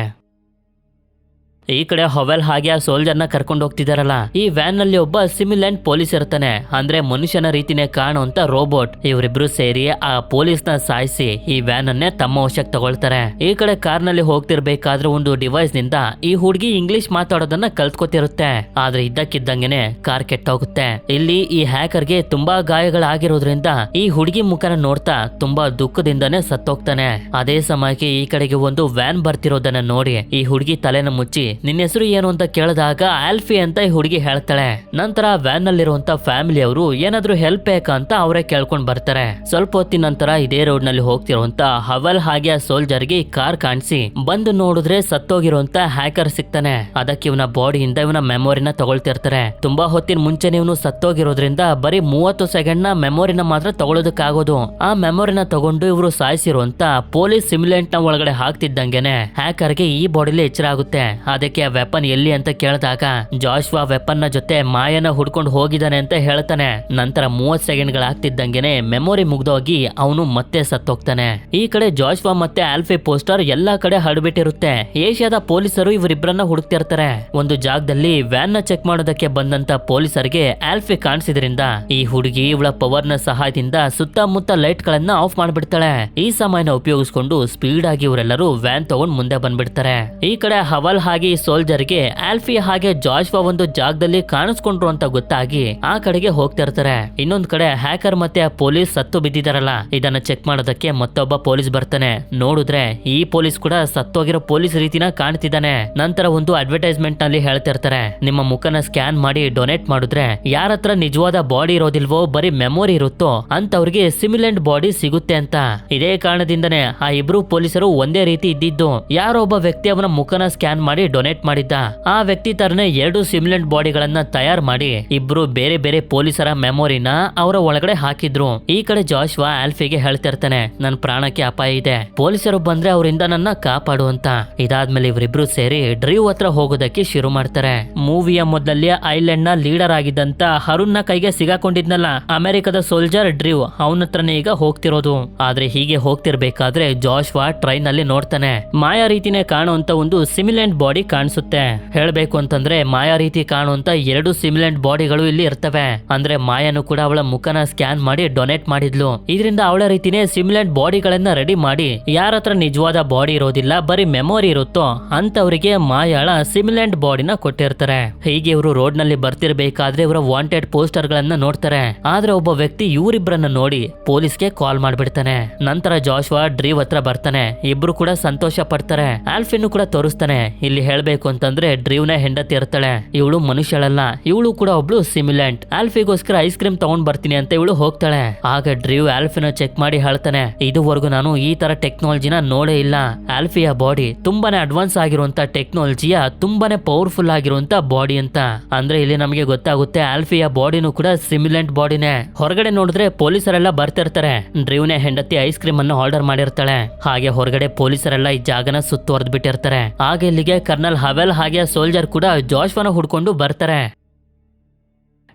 [SPEAKER 1] ಈ ಕಡೆ ಹವೆಲ್ ಹಾಗೆ ಆ ಸೋಲ್ಜರ್ನ ಕರ್ಕೊಂಡು ಹೋಗ್ತಿದಾರಲ್ಲ, ಈ ವ್ಯಾನ್ ನಲ್ಲಿ ಒಬ್ಬ ಸಿಮಿಲೆಂಟ್ ಪೊಲೀಸ್ ಇರ್ತಾನೆ. ಅಂದ್ರೆ ಮನುಷ್ಯನ ರೀತಿನೇ ಕಾಣುವಂತ ರೋಬೋಟ್. ಇವರಿಬ್ರು ಸೇರಿ ಆ ಪೊಲೀಸ್ ನ ಸಾಯಿಸಿ ಈ ವ್ಯಾನ್ ಅನ್ನೇ ತಮ್ಮ ವಶಕ್ಕೆ ತಗೊಳ್ತಾರೆ. ಈ ಕಡೆ ಕಾರ್ ನಲ್ಲಿ ಹೋಗ್ತಿರ್ಬೇಕಾದ್ರೆ ಒಂದು ಡಿವೈಸ್ ನಿಂದ ಈ ಹುಡುಗಿ ಇಂಗ್ಲಿಷ್ ಮಾತಾಡೋದನ್ನ ಕಲ್ತ್ಕೊತಿರುತ್ತೆ. ಆದ್ರೆ ಇದ್ದಕ್ಕಿದ್ದಂಗೆನೆ ಕಾರ್ ಕೆಟ್ಟೋಗುತ್ತೆ. ಇಲ್ಲಿ ಈ ಹ್ಯಾಕರ್ಗೆ ತುಂಬಾ ಗಾಯಗಳಾಗಿರೋದ್ರಿಂದ ಈ ಹುಡುಗಿ ಮುಖನ ನೋಡ್ತಾ ತುಂಬಾ ದುಃಖದಿಂದಾನೇ ಸತ್ತೋಗ್ತಾನೆ. ಅದೇ ಸಮಯಕ್ಕೆ ಈ ಕಡೆಗೆ ಒಂದು ವ್ಯಾನ್ ಬರ್ತಿರೋದನ್ನ ನೋಡಿ ಈ ಹುಡುಗಿ ತಲೆನ ಮುಚ್ಚಿ ನಿನ್ನ ಹೆಸರು ಏನು ಅಂತ ಕೇಳಿದಾಗ ಆಲ್ಫಿ ಅಂತ ಈ ಹುಡುಗಿ ಹೇಳ್ತಾಳೆ. ನಂತರ ವ್ಯಾನ್ ನಲ್ಲಿರುವಂತ ಫ್ಯಾಮಿಲಿ ಅವರು ಏನಾದ್ರೂ ಹೆಲ್ಪ್ ಬೇಕಾ ಅಂತ ಅವರೇ ಕೇಳ್ಕೊಂಡ್ ಬರ್ತಾರೆ. ಸ್ವಲ್ಪ ಹೊತ್ತಿನ ನಂತರ ಇದೇ ರೋಡ್ ನಲ್ಲಿ ಹೋಗ್ತಿರುವಂತ ಹವೆಲ್ ಹಾಗೆ ಆ ಸೋಲ್ಜರ್ಗೆ ಕಾರ್ ಕಾಣಿಸಿ ಬಂದು ನೋಡಿದ್ರೆ ಸತ್ತೋಗಿರುವಂತ ಹ್ಯಾಕರ್ ಸಿಗ್ತಾನೆ. ಅದಕ್ಕೆ ಇವನ ಬಾಡಿಯಿಂದ ಇವನ ಮೆಮೊರಿನ ತಗೊಳ್ತಿರ್ತಾರೆ. ತುಂಬಾ ಹೊತ್ತಿನ ಮುಂಚೆನೆ ಇವನು ಸತ್ತೋಗಿರೋದ್ರಿಂದ ಬರೀ 30 ಸೆಕೆಂಡ್ ನ ಮೆಮೊರಿನ ಮಾತ್ರ ತಗೊಳ್ಳೋದಕ್ಕಾಗೋದು. ಆ ಮೆಮೊರಿನ ತಗೊಂಡು ಇವರು ಸಾಯಿಸಿರುವಂತ ಪೊಲೀಸ್ ಸಿಮ್ಯುಲೆಂಟ್ ನ ಒಳಗಡೆ ಹಾಕ್ತಿದ್ದಂಗೆನೆ ಹ್ಯಾಕರ್ಗೆ ಈ ಬಾಡಿಲಿ ಎಚ್ಚರ ಆಗುತ್ತೆ. ಅದೇ ಅದಕ್ಕೆ ಆ ವೆಪನ್ ಎಲ್ಲಿ ಅಂತ ಕೇಳಿದಾಗ ಜಾಶ್ವಾ ವೆಪನ್ ನ ಜೊತೆ ಮಾಯನ ಹುಡ್ಕೊಂಡು ಹೋಗಿದ್ದಾನೆ ಅಂತ ಹೇಳ್ತಾನೆ. ನಂತರ 30 ಸೆಕೆಂಡ್ಗಳಾಗ್ತಿದ್ದಂಗೆನೆ ಮೆಮೊರಿ ಮುಗ್ದೋಗಿ ಅವನು ಮತ್ತೆ ಸತ್ತೋಗ್ತಾನೆ. ಈ ಕಡೆ ಜಾಶ್ವಾ ಮತ್ತೆ ಆಲ್ಫಿ ಪೋಸ್ಟರ್ ಎಲ್ಲಾ ಕಡೆ ಹರಡ್ಬಿಟ್ಟಿರುತ್ತೆ. ಏಷ್ಯಾದ ಪೊಲೀಸರು ಇವರಿಬ್ಬರನ್ನ ಹುಡುಕ್ತಿರ್ತಾರೆ. ಒಂದು ಜಾಗದಲ್ಲಿ ವ್ಯಾನ್ ನ ಚೆಕ್ ಮಾಡೋದಕ್ಕೆ ಬಂದಂತ ಪೊಲೀಸರಿಗೆ ಆಲ್ಫಿ ಕಾಣಿಸಿದ್ರಿಂದ ಈ ಹುಡುಗಿ ಇವಳ ಪವರ್ ನ ಸಹಾಯದಿಂದ ಸುತ್ತಮುತ್ತ ಲೈಟ್ ಗಳನ್ನ ಆಫ್ ಮಾಡ್ಬಿಡ್ತಾಳೆ. ಈ ಸಮಯನ ಉಪಯೋಗಿಸ್ಕೊಂಡು ಸ್ಪೀಡ್ ಆಗಿ ಇವರೆಲ್ಲರೂ ವ್ಯಾನ್ ತಗೊಂಡ್ ಮುಂದೆ ಬಂದ್ಬಿಡ್ತಾರೆ. ಈ ಕಡೆ ಹವಲ್ ಹಾಗೆ ಈ ಸೋಲ್ಜರ್ಗೆ ಆಲ್ಫಿ ಹಾಗೆ ಜಾಶ್ವಾ ಒಂದು ಜಾಗದಲ್ಲಿ ಕಾಣಿಸ್ಕೊಂಡ್ರು ಅಂತ ಗೊತ್ತಾಗಿ ಆ ಕಡೆಗೆ ಹೋಗ್ತಿರ್ತಾರೆ. ಇನ್ನೊಂದ್ ಕಡೆ ಹ್ಯಾಕರ್ ಮತ್ತೆ ಆ ಪೊಲೀಸ್ ಸತ್ತು ಬಿದ್ದಿದಾರಲ್ಲ, ಇದನ್ನ ಚೆಕ್ ಮಾಡೋದಕ್ಕೆ ಮತ್ತೊಬ್ಬ ಪೊಲೀಸ್ ಬರ್ತಾನೆ. ನೋಡಿದ್ರೆ ಈ ಪೊಲೀಸ್ ಕೂಡ ಸತ್ತೋಗಿರೋ ಪೊಲೀಸ್ ರೀತಿನ ಕಾಣ್ತಿದ್ದಾನೆ. ನಂತರ ಒಂದು ಅಡ್ವರ್ಟೈಸ್ಮೆಂಟ್ ನಲ್ಲಿ ಹೇಳ್ತಿರ್ತಾರೆ, ನಿಮ್ಮ ಮುಖನ ಸ್ಕ್ಯಾನ್ ಮಾಡಿ ಡೊನೇಟ್ ಮಾಡಿದ್ರೆ ಯಾರ ಹತ್ರ ನಿಜವಾದ ಬಾಡಿ ಇರೋದಿಲ್ವೋ ಬರೀ ಮೆಮೊರಿ ಇರುತ್ತೋ ಅಂತವ್ರಿಗೆ ಸಿಮಿಲೆಂಟ್ ಬಾಡಿ ಸಿಗುತ್ತೆ ಅಂತ. ಇದೇ ಕಾರಣದಿಂದನೇ ಆ ಇಬ್ರು ಪೊಲೀಸರು ಒಂದೇ ರೀತಿ ಇದ್ದಿದ್ದು. ಯಾರೋ ಒಬ್ಬ ವ್ಯಕ್ತಿ ಅವನ ಮುಖನ ಸ್ಕ್ಯಾನ್ ಮಾಡಿ ಡೊನೇಟ್ ಮಾಡಿದ್ದ. ಆ ವ್ಯಕ್ತಿ ತರನೇ 2 ಸಿಮಿಲೆಂಟ್ ಬಾಡಿಗಳನ್ನ ತಯಾರು ಮಾಡಿ ಇಬ್ರು ಬೇರೆ ಬೇರೆ ಪೊಲೀಸರ ಮೆಮೊರಿನ ಅವರ ಒಳಗಡೆ ಹಾಕಿದ್ರು. ಈ ಕಡೆ ಜಾಶ್ವಾ ಆಲ್ಫಿಗೆ ಹೇಳ್ತಿರ್ತಾನೆ, ನನ್ ಪ್ರಾಣಕ್ಕೆ ಅಪಾಯ ಇದೆ, ಪೊಲೀಸರು ಬಂದ್ರೆ ಅವರಿಂದ ನನ್ನ ಕಾಪಾಡು ಅಂತ. ಇದಾದ್ಮೇಲೆ ಇವರಿಬ್ರು ಸೇರಿ ಡ್ರೀವ್ ಹತ್ರ ಹೋಗೋದಕ್ಕೆ ಶುರು ಮಾಡ್ತಾರೆ. ಮೂವಿಯ ಮೊದಲಲ್ಲಿ ಐಲ್ಯಾಂಡ್ ನ ಲೀಡರ್ ಆಗಿದ್ದಂತ ಹರುಣ್ ನ ಕೈಗೆ ಸಿಗಾಕೊಂಡಿದ್ನಲ್ಲ ಅಮೆರಿಕದ ಸೋಲ್ಜರ್ ಡ್ರೀವ್, ಅವನ ಹತ್ರನೇ ಈಗ ಹೋಗ್ತಿರೋದು. ಆದ್ರೆ ಹೀಗೆ ಹೋಗ್ತಿರ್ಬೇಕಾದ್ರೆ ಜಾಶ್ವಾ ಟ್ರೈನ್ ಅಲ್ಲಿ ನೋಡ್ತಾನೆ, ಮಾಯಾ ರೀತಿನೇ ಕಾಣುವಂತ ಒಂದು ಸಿಮಿಲೆಂಟ್ ಬಾಡಿ ಕಾಣಿಸುತ್ತೆ. ಹೇಳ್ಬೇಕು ಅಂತಂದ್ರೆ ಮಾಯಾ ರೀತಿ ಕಾಣುವಂತ 2 ಸಿಮಿಲೆಂಟ್ ಬಾಡಿಗಳು ಇಲ್ಲಿ ಇರ್ತವೆ. ಅಂದ್ರೆ ಮಾಯಾನು ಕೂಡ ಅವಳ ಮುಖನ ಸ್ಕ್ಯಾನ್ ಮಾಡಿ ಡೊನೇಟ್ ಮಾಡಿದ್ಲು. ಇದರಿಂದ ಅವಳ ರೀತಿನೇ ಸಿಮಿಲೆಂಟ್ ಬಾಡಿಗಳನ್ನ ರೆಡಿ ಮಾಡಿ ಯಾರ ಹತ್ರ ನಿಜವಾದ ಬಾಡಿ ಇರೋದಿಲ್ಲ ಬರೀ ಮೆಮೊರಿ ಇರುತ್ತೋ ಅಂತವರಿಗೆ ಮಾಯಾಳ ಸಿಮಿಲೆಂಟ್ ಬಾಡಿನ ಕೊಟ್ಟಿರ್ತಾರೆ. ಹೀಗೆ ಇವರು ರೋಡ್ ನಲ್ಲಿ ಬರ್ತಿರ್ಬೇಕಾದ್ರೆ ಇವರ ವಾಂಟೆಡ್ ಪೋಸ್ಟರ್ ಗಳನ್ನ ನೋಡ್ತಾರೆ. ಆದ್ರೆ ಒಬ್ಬ ವ್ಯಕ್ತಿ ಇವರಿಬ್ಬರನ್ನ ನೋಡಿ ಪೊಲೀಸ್ಗೆ ಕಾಲ್ ಮಾಡ್ಬಿಡ್ತಾನೆ. ನಂತರ ಜಾಶ್ವಾ ಡ್ರೀವ್ ಹತ್ರ ಬರ್ತಾನೆ. ಇಬ್ರು ಕೂಡ ಸಂತೋಷ ಪಡ್ತಾರೆ. ಆಲ್ಫಿನ್ ಕೂಡ ತೋರಿಸ್ತಾನೆ. ಇಲ್ಲಿ ಹೇಳ್ಬೇಕು ಅಂತಂದ್ರೆ ಡ್ರೀವ್ ನ ಹೆಂಡತಿ ಇರ್ತಾಳೆ, ಇವಳು ಮನುಷ್ಯಳಲ್ಲ, ಇವಳು ಕೂಡ ಒಬ್ಳು ಸಿಮಿಲೆಂಟ್. ಆಲ್ಫಿಗೋಸ್ಕರ ಐಸ್ ಕ್ರೀಮ್ ತಗೊಂಡ್ ಬರ್ತೀನಿ ಅಂತ ಇವಳು ಹೋಗ್ತಾಳೆ. ಆಗ ಡ್ರೀವ್ ಆಲ್ಫಿನ ಚೆಕ್ ಮಾಡಿ ಹೇಳ್ತಾನೆ, ಇದುವರೆಗೂ ನಾನು ಈ ತರ ಟೆಕ್ನಾಲಜಿನ ನೋಡೇ ಇಲ್ಲ. ಆಲ್ಫಿಯ ಬಾಡಿ ತುಂಬಾನೇ ಅಡ್ವಾನ್ಸ್ ಆಗಿರುವಂತ ಟೆಕ್ನಾಲಜಿಯ ತುಂಬಾನೇ ಪವರ್ಫುಲ್ ಆಗಿರುವಂತ ಬಾಡಿ ಅಂತ. ಅಂದ್ರೆ ಇಲ್ಲಿ ನಮಗೆ ಗೊತ್ತಾಗುತ್ತೆ ಆಲ್ಫಿಯ ಬಾಡಿನೂ ಕೂಡ ಸಿಮಿಲೆಂಟ್ ಬಾಡಿನೇ. ಹೊರಗಡೆ ನೋಡಿದ್ರೆ ಪೊಲೀಸರೆಲ್ಲ ಬರ್ತಿರ್ತಾರೆ. ಡ್ರೀವ್ನ ಹೆಂಡತಿ ಐಸ್ ಕ್ರೀಮ್ ಅನ್ನು ಆರ್ಡರ್ ಮಾಡಿರ್ತಾಳೆ. ಹಾಗೆ ಹೊರಗಡೆ ಪೊಲೀಸರೆಲ್ಲ ಈ ಜಾಗನ ಸುತ್ತುವರೆದು ಬಿಟ್ಟಿರ್ತಾರೆ. ಆಗ ಇಲ್ಲಿಗೆ ಕರ್ನಲ್ ಹವೆಲ್ ಹಾಗೆ ಸೋಲ್ಜರ್ ಕೂಡ ಜಾಶ್ವಾನ ಹುಡ್ಕೊಂಡು ಬರ್ತಾರೆ.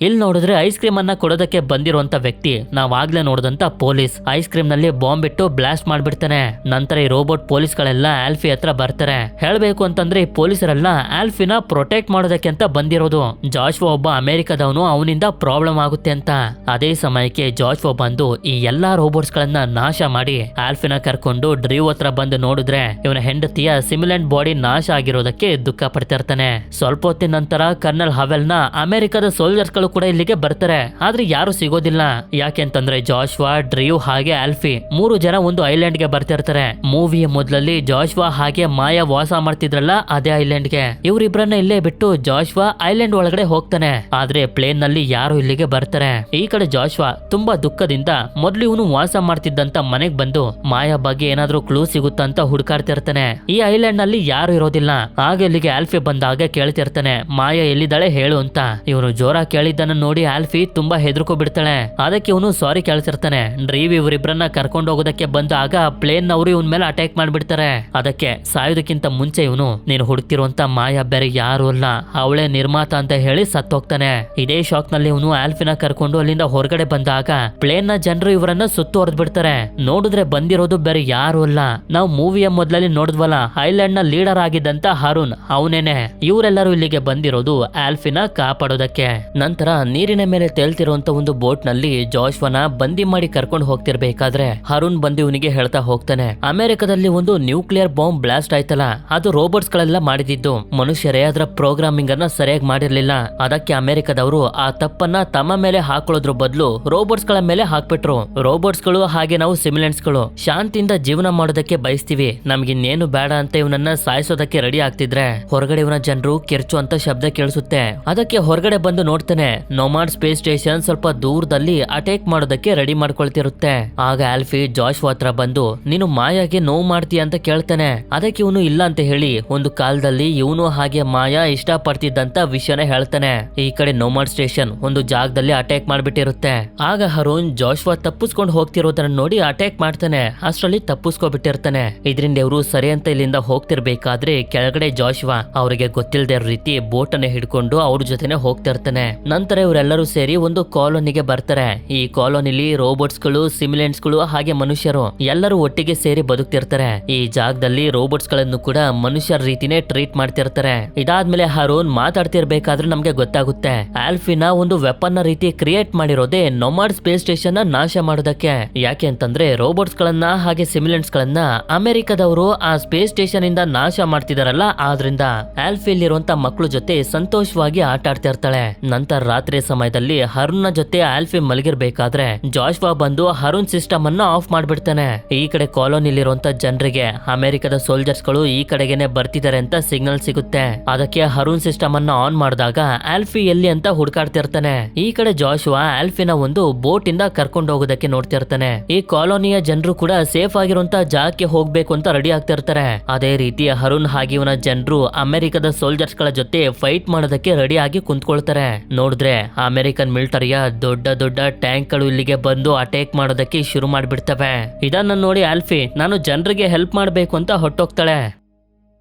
[SPEAKER 1] ಇಲ್ಲಿ ನೋಡಿದ್ರೆ ಐಸ್ ಕ್ರೀಮ್ ಅನ್ನ ಕೊಡೋದಕ್ಕೆ ಬಂದಿರುವಂತ ವ್ಯಕ್ತಿ ನಾವಾಗ್ಲೇ ನೋಡಿದಂತ ಪೊಲೀಸ್ ಐಸ್ ಕ್ರೀಮ್ ನಲ್ಲಿ ಬಾಂಬ್ ಬಿಟ್ಟು ಬ್ಲಾಸ್ಟ್ ಮಾಡ್ಬಿಡ್ತಾನೆ. ನಂತರ ಈ ರೋಬೋಟ್ ಪೊಲೀಸ್ ಗಳೆಲ್ಲ ಆಲ್ಫಿ ಹತ್ರ ಬರ್ತಾರೆ. ಹೇಳ್ಬೇಕು ಅಂತಂದ್ರೆ ಈ ಪೊಲೀಸರೆಲ್ಲ ಆಲ್ಫಿನ ಪ್ರೊಟೆಕ್ಟ್ ಮಾಡೋದಕ್ಕೆ ಅಂತ ಬಂದಿರೋದು. ಜಾಶ್ವಾ ಒಬ್ಬ ಅಮೆರಿಕದವನು, ಅವನಿಂದ ಪ್ರಾಬ್ಲಮ್ ಆಗುತ್ತೆ ಅಂತ. ಅದೇ ಸಮಯಕ್ಕೆ ಜಾಶ್ವಾ ಬಂದು ಈ ಎಲ್ಲಾ ರೋಬೋಟ್ಸ್ ಗಳನ್ನ ನಾಶ ಮಾಡಿ ಆಲ್ಫಿನ ಕರ್ಕೊಂಡು ಡ್ರೀವ್ ಹತ್ರ ಬಂದು ನೋಡಿದ್ರೆ ಇವನ ಹೆಂಡತಿಯ ಸಿಮಿಲೆಂಟ್ ಬಾಡಿ ನಾಶ ಆಗಿರೋದಕ್ಕೆ ದುಃಖ ಪಡ್ತಿರ್ತಾನೆ. ಸ್ವಲ್ಪ ಹೊತ್ತಿನ ನಂತರ ಕರ್ನಲ್ ಹವೆಲ್ ನ ಅಮೆರಿಕದ ಸೋಲ್ಜರ್ಸ್ ಗಳು ಕೂಡ ಇಲ್ಲಿಗೆ ಬರ್ತಾರೆ. ಆದ್ರೆ ಯಾರು ಸಿಗೋದಿಲ್ಲ. ಯಾಕೆಂತಂದ್ರೆ ಜಾಶ್ವಾ, ಡ್ರೀವ್ ಹಾಗೆ ಆಲ್ಫಿ 3 ಜನ ಒಂದು ಐಲ್ಯಾಂಡ್ ಗೆ ಬರ್ತಿರ್ತಾರೆ. ಮೂವಿಯ ಮೊದಲಲ್ಲಿ ಜಾಶ್ವಾ ಹಾಗೆ ಮಾಯಾ ವಾಸ ಮಾಡ್ತಿದ್ರಲ್ಲ ಅದೇ ಐಲ್ಯಾಂಡ್ ಗೆ. ಇವರಿಬ್ರನ್ನ ಇಲ್ಲೇ ಬಿಟ್ಟು ಜಾಶ್ವಾ ಐಲ್ಯಾಂಡ್ ಒಳಗಡೆ ಹೋಗ್ತಾನೆ. ಆದ್ರೆ ಪ್ಲೇನ್ ನಲ್ಲಿ ಯಾರು ಇಲ್ಲಿಗೆ ಬರ್ತಾರೆ. ಈ ಕಡೆ ಜಾಶ್ವಾ ತುಂಬಾ ದುಃಖದಿಂದ ಮೊದ್ಲು ಇವನು ವಾಸ ಮಾಡ್ತಿದ್ದಂತ ಮನೆಗ್ ಬಂದು ಮಾಯಾ ಬಗ್ಗೆ ಏನಾದ್ರೂ ಕ್ಲೂ ಸಿಗುತ್ತಾ ಅಂತ ಹುಡುಕಾಡ್ತಿರ್ತಾನೆ. ಈ ಐಲ್ಯಾಂಡ್ ನಲ್ಲಿ ಯಾರು ಇರೋದಿಲ್ಲ. ಆಗ ಇಲ್ಲಿಗೆ ಆಲ್ಫಿ ಬಂದಾಗ ಕೇಳ್ತಿರ್ತಾನೆ, ಮಾಯಾ ಎಲ್ಲಿದ್ದಾಳೆ ಹೇಳು ಅಂತ. ಇವನು ಜೋರ ಕೇಳಿದ್ದನ್ನು ನೋಡಿ ಆಲ್ಫಿ ತುಂಬಾ ಹೆದರ್ಕೊ ಬಿಡ್ತಾಳೆ. ಅದಕ್ಕೆ ಇವನು ಸಾರಿ ಕೇಳ್ತಿರ್ತಾನೆ. ಡ್ರೀವ್ ಇವರಿಬ್ರನ್ನ ಕರ್ಕೊಂಡು ಹೋಗೋದಕ್ಕೆ ಬಂದಾಗ ಪ್ಲೇನ್ ನವರು ಇವನ್ ಮೇಲೆ ಅಟ್ಯಾಕ್ ಮಾಡ್ಬಿಡ್ತಾರೆ. ಅದಕ್ಕೆ ಸಾಯೋದಕ್ಕಿಂತ ಮುಂಚೆ ಇವನು ನೀನು ಹುಡುಕ್ತಿರುವಂತ ಮಾಯಾ ಬೇರೆ ಯಾರು ಅಲ್ಲ, ಅವಳೇ ನಿರ್ಮಾತ ಅಂತ ಹೇಳಿ ಸತ್ತೋಗ್ತಾನೆ. ಇದೇ ಶಾಕ್ ನಲ್ಲಿ ಇವನು ಆಲ್ಫಿನ ಕರ್ಕೊಂಡು ಅಲ್ಲಿಂದ ಹೊರಗಡೆ ಬಂದಾಗ ಪ್ಲೇನ್ ನ ಜನರು ಇವರನ್ನ ಸುತ್ತುವರೆದು ಬಿಡ್ತಾರೆ. ನೋಡಿದ್ರೆ ಬಂದಿರೋದು ಬೇರೆ ಯಾರು ಅಲ್ಲ, ನಾವು ಮೂವಿಯ ಮೊದಲಲ್ಲಿ ನೋಡಿದ್ವಲ್ಲ ಐಲ್ಯಾಂಡ್ ನ ಲೀಡರ್ ಆಗಿದ್ದಂತ ಹರುಣ್, ಅವನೇನೆ. ಇವರೆಲ್ಲರೂ ಇಲ್ಲಿಗೆ ಬಂದಿರೋದು ಆಲ್ಫಿನ ಕಾಪಾಡೋದಕ್ಕೆ. ನಂತರ ನೀರಿನ ಮೇಲೆ ತೇಲ್ತಿರುವಂತ ಒಂದು ಬೋಟ್ ನಲ್ಲಿ ಜಾಶ್ವನ ಬಂದಿ ಮಾಡಿ ಕರ್ಕೊಂಡು ಹೋಗ್ತಿರ್ಬೇಕಾದ್ರೆ ಹರುಣ್ ಬಂದು ಇವನಿಗೆ ಹೇಳ್ತಾ ಹೋಗ್ತಾನೆ, ಅಮೆರಿಕದಲ್ಲಿ ಒಂದು ನ್ಯೂಕ್ಲಿಯರ್ ಬಾಂಬ್ ಬ್ಲಾಸ್ಟ್ ಆಯ್ತಲ್ಲ, ಅದು ರೋಬೋಟ್ಸ್ ಗಳೆಲ್ಲ ಮಾಡಿದ್ದು. ಮನುಷ್ಯರೇ ಅದರ ಪ್ರೋಗ್ರಾಮಿಂಗ್ ಅನ್ನ ಸರಿಯಾಗಿ ಮಾಡಿರ್ಲಿಲ್ಲ. ಅದಕ್ಕೆ ಅಮೆರಿಕದವರು ಆ ತಪ್ಪನ್ನ ತಮ್ಮ ಮೇಲೆ ಹಾಕೊಳ್ಳೋದ್ರ ಬದಲು ರೋಬೋಟ್ಸ್ ಗಳ ಮೇಲೆ ಹಾಕ್ಬಿಟ್ರು. ರೋಬೋಟ್ಸ್ ಗಳು ಹಾಗೆ ನಾವು ಸಿಮಿಲೆಂಟ್ಸ್ ಗಳು ಶಾಂತಿಯಿಂದ ಜೀವನ ಮಾಡೋದಕ್ಕೆ ಬಯಸ್ತೀವಿ, ನಮ್ಗಿನ್ನೇನು ಬೇಡ ಅಂತ ಇವನನ್ನ ಸಾಯಿಸೋದಕ್ಕೆ ರೆಡಿ ಆಗ್ತಿದ್ರೆ ಹೊರಗಡೆ ಇವನ ಜನರು ಕಿರ್ಚು ಅಂತ ಶಬ್ದ ಕೇಳಿಸುತ್ತೆ. ಅದಕ್ಕೆ ಹೊರಗಡೆ ಬಂದು ನೋಡ್ತಾನೆ ನೊಮಾಡ್ ಸ್ಪೇಸ್ ಸ್ಟೇಷನ್ ಸ್ವಲ್ಪ ದೂರದಲ್ಲಿ ಅಟ್ಯಾಕ್ ಮಾಡೋದಕ್ಕೆ ರೆಡಿ ಮಾಡ್ಕೊಳ್ತಿರುತ್ತೆ. ಆಗ ಆಲ್ಫಿ ಜಾಶ್ವಾ ಹತ್ರ ಬಂದು ನೀನು ಮಾಯಾಗೆ ನೋವು ಮಾಡ್ತೀಯ ಅಂತ ಕೇಳ್ತಾನೆ. ಅದಕ್ಕೆ ಇವನು ಇಲ್ಲ ಅಂತ ಹೇಳಿ ಒಂದು ಕಾಲದಲ್ಲಿ ಇವನು ಹಾಗೆ ಮಾಯಾ ಇಷ್ಟ ಪಡ್ತಿದ್ದಂತ ವಿಷಯನ ಹೇಳ್ತಾನೆ. ಈ ಕಡೆ ನೊಮಾಡ್ ಸ್ಟೇಷನ್ ಒಂದು ಜಾಗದಲ್ಲಿ ಅಟ್ಯಾಕ್ ಮಾಡ್ಬಿಟ್ಟಿರುತ್ತೆ. ಆಗ ಹರುಣ್ ಜಾಶ್ವಾ ತಪ್ಪಿಸ್ಕೊಂಡು ಹೋಗ್ತಿರೋದನ್ನ ನೋಡಿ ಅಟ್ಯಾಕ್ ಮಾಡ್ತಾನೆ. ಅಷ್ಟರಲ್ಲಿ ತಪ್ಪಿಸ್ಕೊಬಿಟ್ಟಿರ್ತಾನೆ. ಇದರಿಂದ ಇವರು ಸರಿ ಅಂತ ಇಲ್ಲಿಂದ ಹೋಗ್ತಿರ್ಬೇಕಾದ್ರೆ ಕೆಳಗಡೆ ಜಾಶ್ವಾ ಅವರಿಗೆ ಗೊತ್ತಿಲ್ಲದೆ ರೀತಿ ಬೋಟ್ ಅನ್ನ ಹಿಡ್ಕೊಂಡು ಅವ್ರ ಜೊತೆನೆ ಹೋಗ್ತಿರ್ತಾನೆ. ನಂತರ ಇವರೆಲ್ಲರೂ ಸೇರಿ ಒಂದು ಕಾಲೋನಿಗೆ ಬರ್ತಾರೆ. ಈ ಕಾಲೋನಿಲಿ ರೋಬೋಟ್ಸ್ ಗಳು, ಸಿಮ್ಯುಲೆಂಟ್ಸ್ ಗಳು ಹಾಗೆ ಮನುಷ್ಯರು ಎಲ್ಲರೂ ಒಟ್ಟಿಗೆ ಸೇರಿ ಬದುಕ್ತಿರ್ತಾರೆ. ಈ ಜಾಗದಲ್ಲಿ ರೋಬೋಟ್ಸ್ ಗಳನ್ನು ಕೂಡ ಮನುಷ್ಯರ ರೀತಿನೇ ಟ್ರೀಟ್ ಮಾಡ್ತಿರ್ತಾರೆ. ಇದಾದ್ಮೇಲೆ ಹರುಣ್ ಮಾತಾಡ್ತಿರ್ಬೇಕಾದ್ರೆ ನಮ್ಗೆ ಗೊತ್ತಾಗುತ್ತೆ ಆಲ್ಫಿನ ಒಂದು ವೆಪನ್ ನ ರೀತಿ ಕ್ರಿಯೇಟ್ ಮಾಡಿರೋದೇ ನೊಮಾಡ್ ಸ್ಪೇಸ್ ಸ್ಟೇಷನ್ ನ ನಾಶ ಮಾಡೋದಕ್ಕೆ. ಯಾಕೆ ಅಂತಂದ್ರೆ ರೋಬೋಟ್ಸ್ ಗಳನ್ನ ಹಾಗೆ ಸಿಮ್ಯುಲೆಂಟ್ಸ್ ಗಳನ್ನ ಅಮೆರಿಕದವರು ಆ ಸ್ಪೇಸ್ ಸ್ಟೇಷನ್ ಇಂದ ನಾಶ ಮಾಡ್ತಿದಾರಲ್ಲ, ಆದ್ರಿಂದ ಆಲ್ಫಿಲಿರುವಂತ ಮಕ್ಕಳು ಜೊತೆ ಸಂತೋಷವಾಗಿ ಆಟ ಆಡ್ತಾ ಇರ್ತಾಳೆ. ನಂತರ ರಾತ್ರಿ ಸಮಯದಲ್ಲಿ ಹರುಣ್ ನ ಜೊತೆ ಆಲ್ಫಿ ಮಲಗಿರ್ಬೇಕಾದ್ರೆ ಜಾಶ್ವಾ ಬಂದು ಹರುಣ್ ಸಿಸ್ಟಮ್ ಅನ್ನ ಆಫ್ ಮಾಡ್ಬಿಡ್ತಾನೆ. ಈ ಕಡೆ ಕಾಲೋನಿಲಿರುವಂತ ಜನರಿಗೆ ಅಮೆರಿಕದ ಸೋಲ್ಜರ್ಸ್ ಗಳು ಈ ಕಡೆಗೆನೆ ಬರ್ತಿದ್ದಾರೆ ಅಂತ ಸಿಗ್ನಲ್ ಸಿಗುತ್ತೆ. ಅದಕ್ಕೆ ಹರುಣ್ ಸಿಸ್ಟಮ್ ಅನ್ನ ಆನ್ ಮಾಡಿದಾಗ ಆಲ್ಫಿ ಎಲ್ಲಿ ಅಂತ ಹುಡುಕಾಡ್ತಿರ್ತಾನೆ. ಈ ಕಡೆ ಜಾಶ್ವಾ ಆಲ್ಫಿನ ಒಂದು ಬೋಟ್ ಇಂದ ಕರ್ಕೊಂಡು ಹೋಗೋದಕ್ಕೆ ನೋಡ್ತಿರ್ತಾನೆ. ಈ ಕಾಲೋನಿಯ ಜನರು ಕೂಡ ಸೇಫ್ ಆಗಿರುವಂತ ಜಾಗಕ್ಕೆ ಹೋಗ್ಬೇಕು ಅಂತ ರೆಡಿ ಆಗ್ತಿರ್ತಾರೆ. ಅದೇ ರೀತಿ ಹರುಣ್ ಹಾಗೆ ಇವನ ಜನರು ಅಮೆರಿಕದ ಸೋಲ್ಜರ್ಸ್ ಗಳ ಜೊತೆ ಫೈಟ್ ಮಾಡೋದಕ್ಕೆ ರೆಡಿ ಆಗಿ ಕುಂತ್ಕೊಳ್ತಾರೆ. ನೋಡಿದ್ರೆ ಅಮೆರಿಕನ್ ಮಿಲಿಟರಿಯ ದೊಡ್ಡ ದೊಡ್ಡ ಟ್ಯಾಂಕ್ ಗಳು ಇಲ್ಲಿಗೆ ಬಂದು ಅಟ್ಯಾಕ್ ಮಾಡೋದಕ್ಕೆ ಶುರು ಮಾಡ್ಬಿಡ್ತವೆ. ಇದನ್ನ ನೋಡಿ ಆಲ್ಫಿ ನಾನು ಜನರಿಗೆ ಹೆಲ್ಪ್ ಮಾಡ್ಬೇಕು ಅಂತ ಹೊಟ್ಟೋಗ್ತಾಳೆ.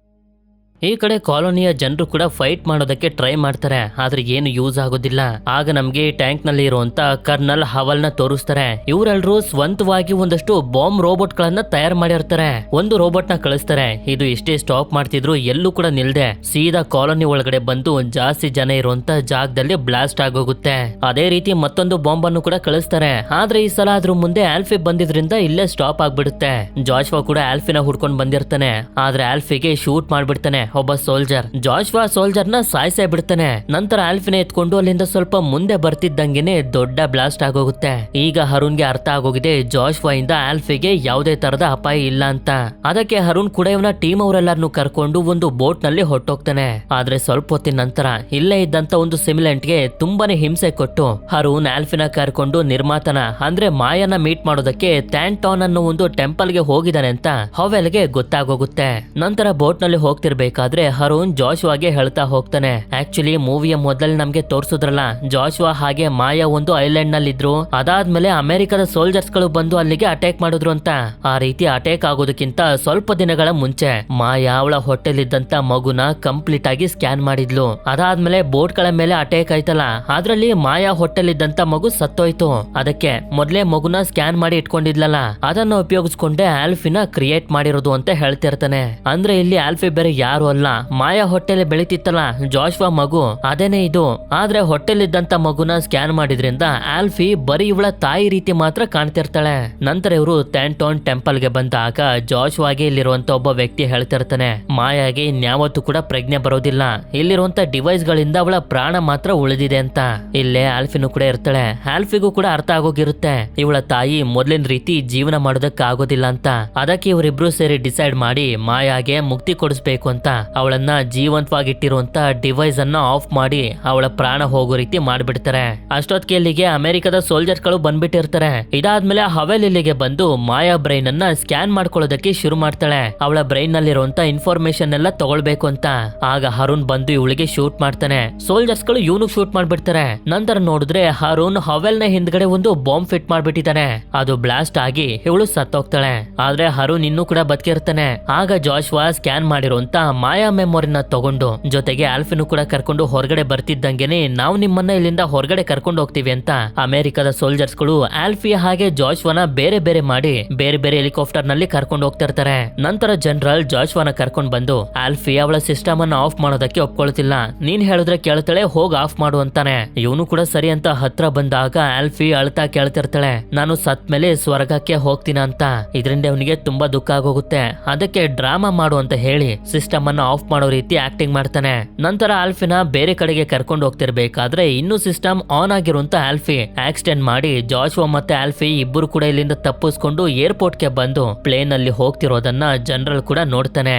[SPEAKER 1] ಈ ಕಡೆ ಕಾಲೋನಿಯ ಜನರು ಕೂಡ ಫೈಟ್ ಮಾಡೋದಕ್ಕೆ ಟ್ರೈ ಮಾಡ್ತಾರೆ. ಆದ್ರೆ ಏನು ಯೂಸ್ ಆಗೋದಿಲ್ಲ. ಆಗ ನಮ್ಗೆ ಟ್ಯಾಂಕ್ ನಲ್ಲಿ ಇರುವಂತ ಕರ್ನಲ್ ಹವಲ್ ನ ತೋರಿಸ್ತಾರೆ. ಇವರೆಲ್ಲರೂ ಸ್ವಂತವಾಗಿ ಒಂದಷ್ಟು ಬಾಂಬ್ ರೋಬೋಟ್ ಗಳನ್ನ ತಯಾರು ಮಾಡಿರ್ತಾರೆ. ಒಂದು ರೋಬೋಟ್ ನ ಕಳಿಸ್ತಾರೆ. ಇದು ಎಷ್ಟೇ ಸ್ಟಾಪ್ ಮಾಡ್ತಿದ್ರು ಎಲ್ಲೂ ಕೂಡ ನಿಲ್ದೆ ಸೀದಾ ಕಾಲೋನಿ ಒಳಗಡೆ ಬಂದು ಜಾಸ್ತಿ ಜನ ಇರುವಂತ ಜಾಗದಲ್ಲಿ ಬ್ಲಾಸ್ಟ್ ಆಗೋಗುತ್ತೆ. ಅದೇ ರೀತಿ ಮತ್ತೊಂದು ಬಾಂಬ್ ಅನ್ನು ಕೂಡ ಕಳಿಸ್ತಾರೆ. ಆದ್ರೆ ಈ ಸಲ ಅದ್ರ ಮುಂದೆ ಆಲ್ಫಿ ಬಂದಿದ್ರಿಂದ ಇಲ್ಲೇ ಸ್ಟಾಪ್ ಆಗ್ಬಿಡುತ್ತೆ. ಜಾಶ್ವಾ ಕೂಡ ಆಲ್ಫಿನ ಹುಡ್ಕೊಂಡು ಬಂದಿರ್ತಾನೆ. ಆದ್ರೆ ಆಲ್ಫಿಗೆ ಶೂಟ್ ಮಾಡ್ಬಿಡ್ತಾನೆ ಒಬ್ಬ ಸೋಲ್ಜರ್. ಜಾಶ್ವಾ ಸೋಲ್ಜರ್ ನ ಸಾಯಿಸೇ ಬಿಡ್ತಾನೆ. ನಂತರ ಆಲ್ಫಿನ ಎತ್ಕೊಂಡು ಅಲ್ಲಿಂದ ಸ್ವಲ್ಪ ಮುಂದೆ ಬರ್ತಿದ್ದಂಗೆನೆ ದೊಡ್ಡ ಬ್ಲಾಸ್ಟ್ ಆಗೋಗುತ್ತೆ. ಈಗ ಹರುಣ್ಗೆ ಅರ್ಥ ಆಗೋಗಿದೆ ಜಾಶ್ವಾ ಇಂದ ಆಲ್ಫಿಗೆ ಯಾವುದೇ ತರದ ಅಪಾಯ ಇಲ್ಲ ಅಂತ. ಅದಕ್ಕೆ ಹರುಣ್ ಕೂಡ ಇವನ ಟೀಮ್ ಅವರೆಲ್ಲರನ್ನು ಕರ್ಕೊಂಡು ಒಂದು ಬೋಟ್ ನಲ್ಲಿ ಹೊಟ್ಟೋಗ್ತಾನೆ. ಆದ್ರೆ ಸ್ವಲ್ಪ ಹೊತ್ತಿನ ನಂತರ ಇಲ್ಲೇ ಇದ್ದಂತ ಒಂದು ಸಿಮ್ಯುಲೆಂಟ್ ಗೆ ತುಂಬಾನೇ ಹಿಂಸೆ ಕೊಟ್ಟು ಹರುಣ್ ಆಲ್ಫಿನ ಕರ್ಕೊಂಡು ನಿರ್ಮಾತನ ಅಂದ್ರೆ ಮಾಯನ ಮೀಟ್ ಮಾಡೋದಕ್ಕೆ ಟ್ಯಾಂಟಾನ್ ಅನ್ನೋ ಒಂದು ಟೆಂಪಲ್ ಗೆ ಹೋಗಿದ್ದಾನೆ ಅಂತ ಹವೆಲ್ಗೆ ಗೊತ್ತಾಗೋಗುತ್ತೆ. ನಂತರ ಬೋಟ್ ನಲ್ಲಿ ಹೋಗ್ತಿರ್ಬೇಕಾದ್ರೆ ಹರುಣ್ ಜಾಶ್ವಾಗೆ ಹೇಳ್ತಾ ಹೋಗ್ತಾನೆ. ಆಕ್ಚುಲಿ ಮೂವಿಯ ಮೊದಲು ನಮ್ಗೆ ತೋರ್ಸುದ್ರಲ್ಲ ಜಾಶ್ವಾ ಹಾಗೆ ಮಾಯಾ ಒಂದು ಐಲ್ಯಾಂಡ್ ನಲ್ಲಿ ಇದ್ರು. ಅದಾದ್ಮೇಲೆ ಅಮೆರಿಕದ ಸೋಲ್ಜರ್ಸ್ ಗಳು ಬಂದು ಅಲ್ಲಿಗೆ ಅಟ್ಯಾಕ್ ಮಾಡಿದ್ರು ಅಂತ. ಆ ರೀತಿ ಅಟ್ಯಾಕ್ ಆಗೋದಕ್ಕಿಂತ ಸ್ವಲ್ಪ ದಿನಗಳ ಮುಂಚೆ ಮಾಯಾ ಅವಳ ಹೊಟ್ಟೆಲಿದ್ದಂತ ಮಗುನ ಕಂಪ್ಲೀಟ್ ಆಗಿ ಸ್ಕ್ಯಾನ್ ಮಾಡಿದ್ಲು. ಅದಾದ್ಮೇಲೆ ಬೋಟ್ ಗಳ ಮೇಲೆ ಅಟ್ಯಾಕ್ ಆಯ್ತಲ್ಲ, ಅದ್ರಲ್ಲಿ ಮಾಯಾ ಹೊಟ್ಟೆಲಿದ್ದಂತ ಮಗು ಸತ್ತೋಯ್ತು. ಅದಕ್ಕೆ ಮೊದ್ಲೇ ಮಗುನ ಸ್ಕ್ಯಾನ್ ಮಾಡಿ ಇಟ್ಕೊಂಡಿದ್ಲಲ್ಲ, ಅದನ್ನ ಉಪಯೋಗಿಸ್ಕೊಂಡೆ ಆಲ್ಫಿನ ಕ್ರಿಯೇಟ್ ಮಾಡಿರೋದು ಅಂತ ಹೇಳ್ತಿರ್ತಾನೆ. ಅಂದ್ರೆ ಇಲ್ಲಿ ಆಲ್ಫಿ ಬೇರೆ ಯಾರು ಅಲ್ಲ, ಮಾಯಾ ಹೊಟ್ಟೆಲೆ ಬೆಳಿತಿತ್ತಲ್ಲ ಜಾಶ್ವಾ ಮಗು ಅದೇನೆ ಇದು. ಆದ್ರೆ ಹೊಟ್ಟೆಲಿದ್ದಂತ ಮಗುನ ಸ್ಕ್ಯಾನ್ ಮಾಡಿದ್ರಿಂದ ಆಲ್ಫಿ ಬರೀ ಇವಳ ತಾಯಿ ರೀತಿ ಮಾತ್ರ ಕಾಣ್ತಿರ್ತಾಳೆ. ನಂತರ ಇವರು ಟ್ಯಾಂಟಾನ್ ಟೆಂಪಲ್ ಗೆ ಬಂದಾಗ ಜಾಶ್ವಾಗೆ ಇಲ್ಲಿರುವಂತ ಒಬ್ಬ ವ್ಯಕ್ತಿ ಹೇಳ್ತಿರ್ತಾನೆ ಮಾಯಾಗೆ ಇನ್ಯಾವತ್ತೂ ಕೂಡ ಪ್ರಜ್ಞೆ ಬರೋದಿಲ್ಲ, ಇಲ್ಲಿರುವಂತ ಡಿವೈಸ್ ಗಳಿಂದ ಅವಳ ಪ್ರಾಣ ಮಾತ್ರ ಉಳಿದಿದೆ ಅಂತ. ಇಲ್ಲೇ ಆಲ್ಫಿನೂ ಕೂಡ ಇರ್ತಾಳೆ. ಆಲ್ಫಿಗೂ ಕೂಡ ಅರ್ಥ ಆಗೋಗಿರುತ್ತೆ ಇವಳ ತಾಯಿ ಮೊದ್ಲಿನ ರೀತಿ ಜೀವನ ಮಾಡೋದಕ್ಕೆ ಆಗೋದಿಲ್ಲ ಅಂತ. ಅದಕ್ಕೆ ಇವರಿಬ್ರು ಸೇರಿ ಡಿಸೈಡ್ ಮಾಡಿ ಮಾಯಾಗೆ ಮುಕ್ತಿ ಕೊಡಿಸ್ಬೇಕು ಅಂತ ಅವಳನ್ನ ಜೀವಂತವಾಗಿಟ್ಟಿರುವಂತ ಡಿವೈಸ್ ಅನ್ನ ಆಫ್ ಮಾಡಿ ಅವಳ ಪ್ರಾಣ ಹೋಗೋ ರೀತಿ ಮಾಡ್ಬಿಡ್ತಾರೆ. ಅಷ್ಟೊತ್ತಿಗೆ ಇಲ್ಲಿಗೆ ಅಮೆರಿಕದ ಸೋಲ್ಜರ್ಸ್ ಗಳು ಬಂದ್ಬಿಟ್ಟಿರ್ತಾರೆ. ಇದಾದ್ಮೇಲೆ ಹವೆಲ್ ಇಲ್ಲಿಗೆ ಬಂದು ಮಾಯಾ ಬ್ರೈನ್ ಅನ್ನ ಸ್ಕ್ಯಾನ್ ಮಾಡ್ಕೊಳ್ಳೋದಕ್ಕೆ ಶುರು ಮಾಡ್ತಾಳೆ. ಅವಳ ಬ್ರೈನ್ ನಲ್ಲಿರುವಂತ ಇನ್ಫಾರ್ಮೇಶನ್ ಎಲ್ಲ ತಗೊಳ್ಬೇಕು ಅಂತ. ಆಗ ಹರುಣ್ ಬಂದು ಇವಳಿಗೆ ಶೂಟ್ ಮಾಡ್ತಾನೆ. ಸೋಲ್ಜರ್ಸ್ ಗಳು ಇವನು ಶೂಟ್ ಮಾಡ್ಬಿಡ್ತಾರೆ. ನಂತರ ನೋಡಿದ್ರೆ ಹರುಣ್ ಹವೆಲ್ ನ ಹಿಂದ್ಗಡೆ ಒಂದು ಬಾಂಬ್ ಫಿಟ್ ಮಾಡ್ಬಿಟ್ಟಿದ್ದಾನೆ. ಅದು ಬ್ಲಾಸ್ಟ್ ಆಗಿ ಇವಳು ಸತ್ತೋಗ್ತಾಳೆ. ಆದ್ರೆ ಹರುಣ್ ಇನ್ನೂ ಕೂಡ ಬದುಕಿರ್ತಾನೆ. ಆಗ ಜಾಶ್ವಾ ಸ್ಕ್ಯಾನ್ ಮಾಡಿರುವಂತ ಮಾಯಾ ಮೆಮೊರಿನ ತಗೊಂಡು ಜೊತೆಗೆ ಆಲ್ಫಿನೂ ಕೂಡ ಕರ್ಕೊಂಡು ಹೊರಗಡೆ ಬರ್ತಿದ್ದಂಗೆನೆ ನಾವು ನಿಮ್ಮನ್ನ ಇಲ್ಲಿಂದ ಹೊರಗಡೆ ಕರ್ಕೊಂಡು ಹೋಗ್ತೀವಿ ಅಂತ ಅಮೆರಿಕದ ಸೋಲ್ಜರ್ಸ್ ಗಳು ಆಲ್ಫಿ ಹಾಗೆ ಜಾಶ್ವಾನ ಬೇರೆ ಬೇರೆ ಮಾಡಿ ಬೇರೆ ಬೇರೆ ಹೆಲಿಕಾಪ್ಟರ್ ನಲ್ಲಿ ಕರ್ಕೊಂಡು ಹೋಗ್ತಿರ್ತಾರೆ. ನಂತರ ಜನರಲ್ ಜಾಶ್ವಾನ ಕರ್ಕೊಂಡು ಬಂದು ಆಲ್ಫಿ ಅವಳ ಸಿಸ್ಟಮ್ ಅನ್ನ ಆಫ್ ಮಾಡೋದಕ್ಕೆ ಒಪ್ಕೊಳ್ತಿಲ್ಲ. ನೀನ್ ಹೇಳಿದ್ರೆ ಕೇಳ್ತಾಳೆ, ಹೋಗ್ ಆಫ್ ಮಾಡು ಅಂತಾನೆ. ಇವನು ಕೂಡ ಸರಿ ಅಂತ ಹತ್ರ ಬಂದಾಗ ಆಲ್ಫಿ ಅಳ್ತಾ ಕೇಳ್ತಿರ್ತಾಳೆ, ನಾನು ಸತ್ ಮೇಲೆ ಸ್ವರ್ಗಕ್ಕೆ ಹೋಗ್ತೀನ ಅಂತ. ಇದರಿಂದ ಅವನಿಗೆ ತುಂಬಾ ದುಃಖ ಆಗೋಗುತ್ತೆ. ಅದಕ್ಕೆ ಡ್ರಾಮಾ ಮಾಡು ಅಂತ ಹೇಳಿ ಸಿಸ್ಟಮ್ ಅನ್ನ ಆಫ್ ಮಾಡೋ ರೀತಿ ಆಕ್ಟಿಂಗ್ ಮಾಡ್ತಾನೆ. ನಂತರ ಆಲ್ಫಿನ ಬೇರೆ ಕಡೆಗೆ ಕರ್ಕೊಂಡು ಹೋಗ್ತಿರ್ಬೇಕಾದ್ರೆ ಇನ್ನು ಸಿಸ್ಟಮ್ ಆನ್ ಆಗಿರುವಂತ ಆಲ್ಫಿ ಆಕ್ಸಿಡೆಂಟ್ ಮಾಡಿ ಜಾಶ್ವಾ ಮತ್ತೆ ಆಲ್ಫಿ ಇಬ್ಬರು ಕೂಡ ಇಲ್ಲಿಂದ ತಪ್ಪಿಸ್ಕೊಂಡು ಏರ್ಪೋರ್ಟ್ ಗೆ ಬಂದು ಪ್ಲೇನ್ ಅಲ್ಲಿ ಹೋಗ್ತಿರೋದನ್ನ ಜನರಲ್ ಕೂಡ ನೋಡ್ತಾನೆ.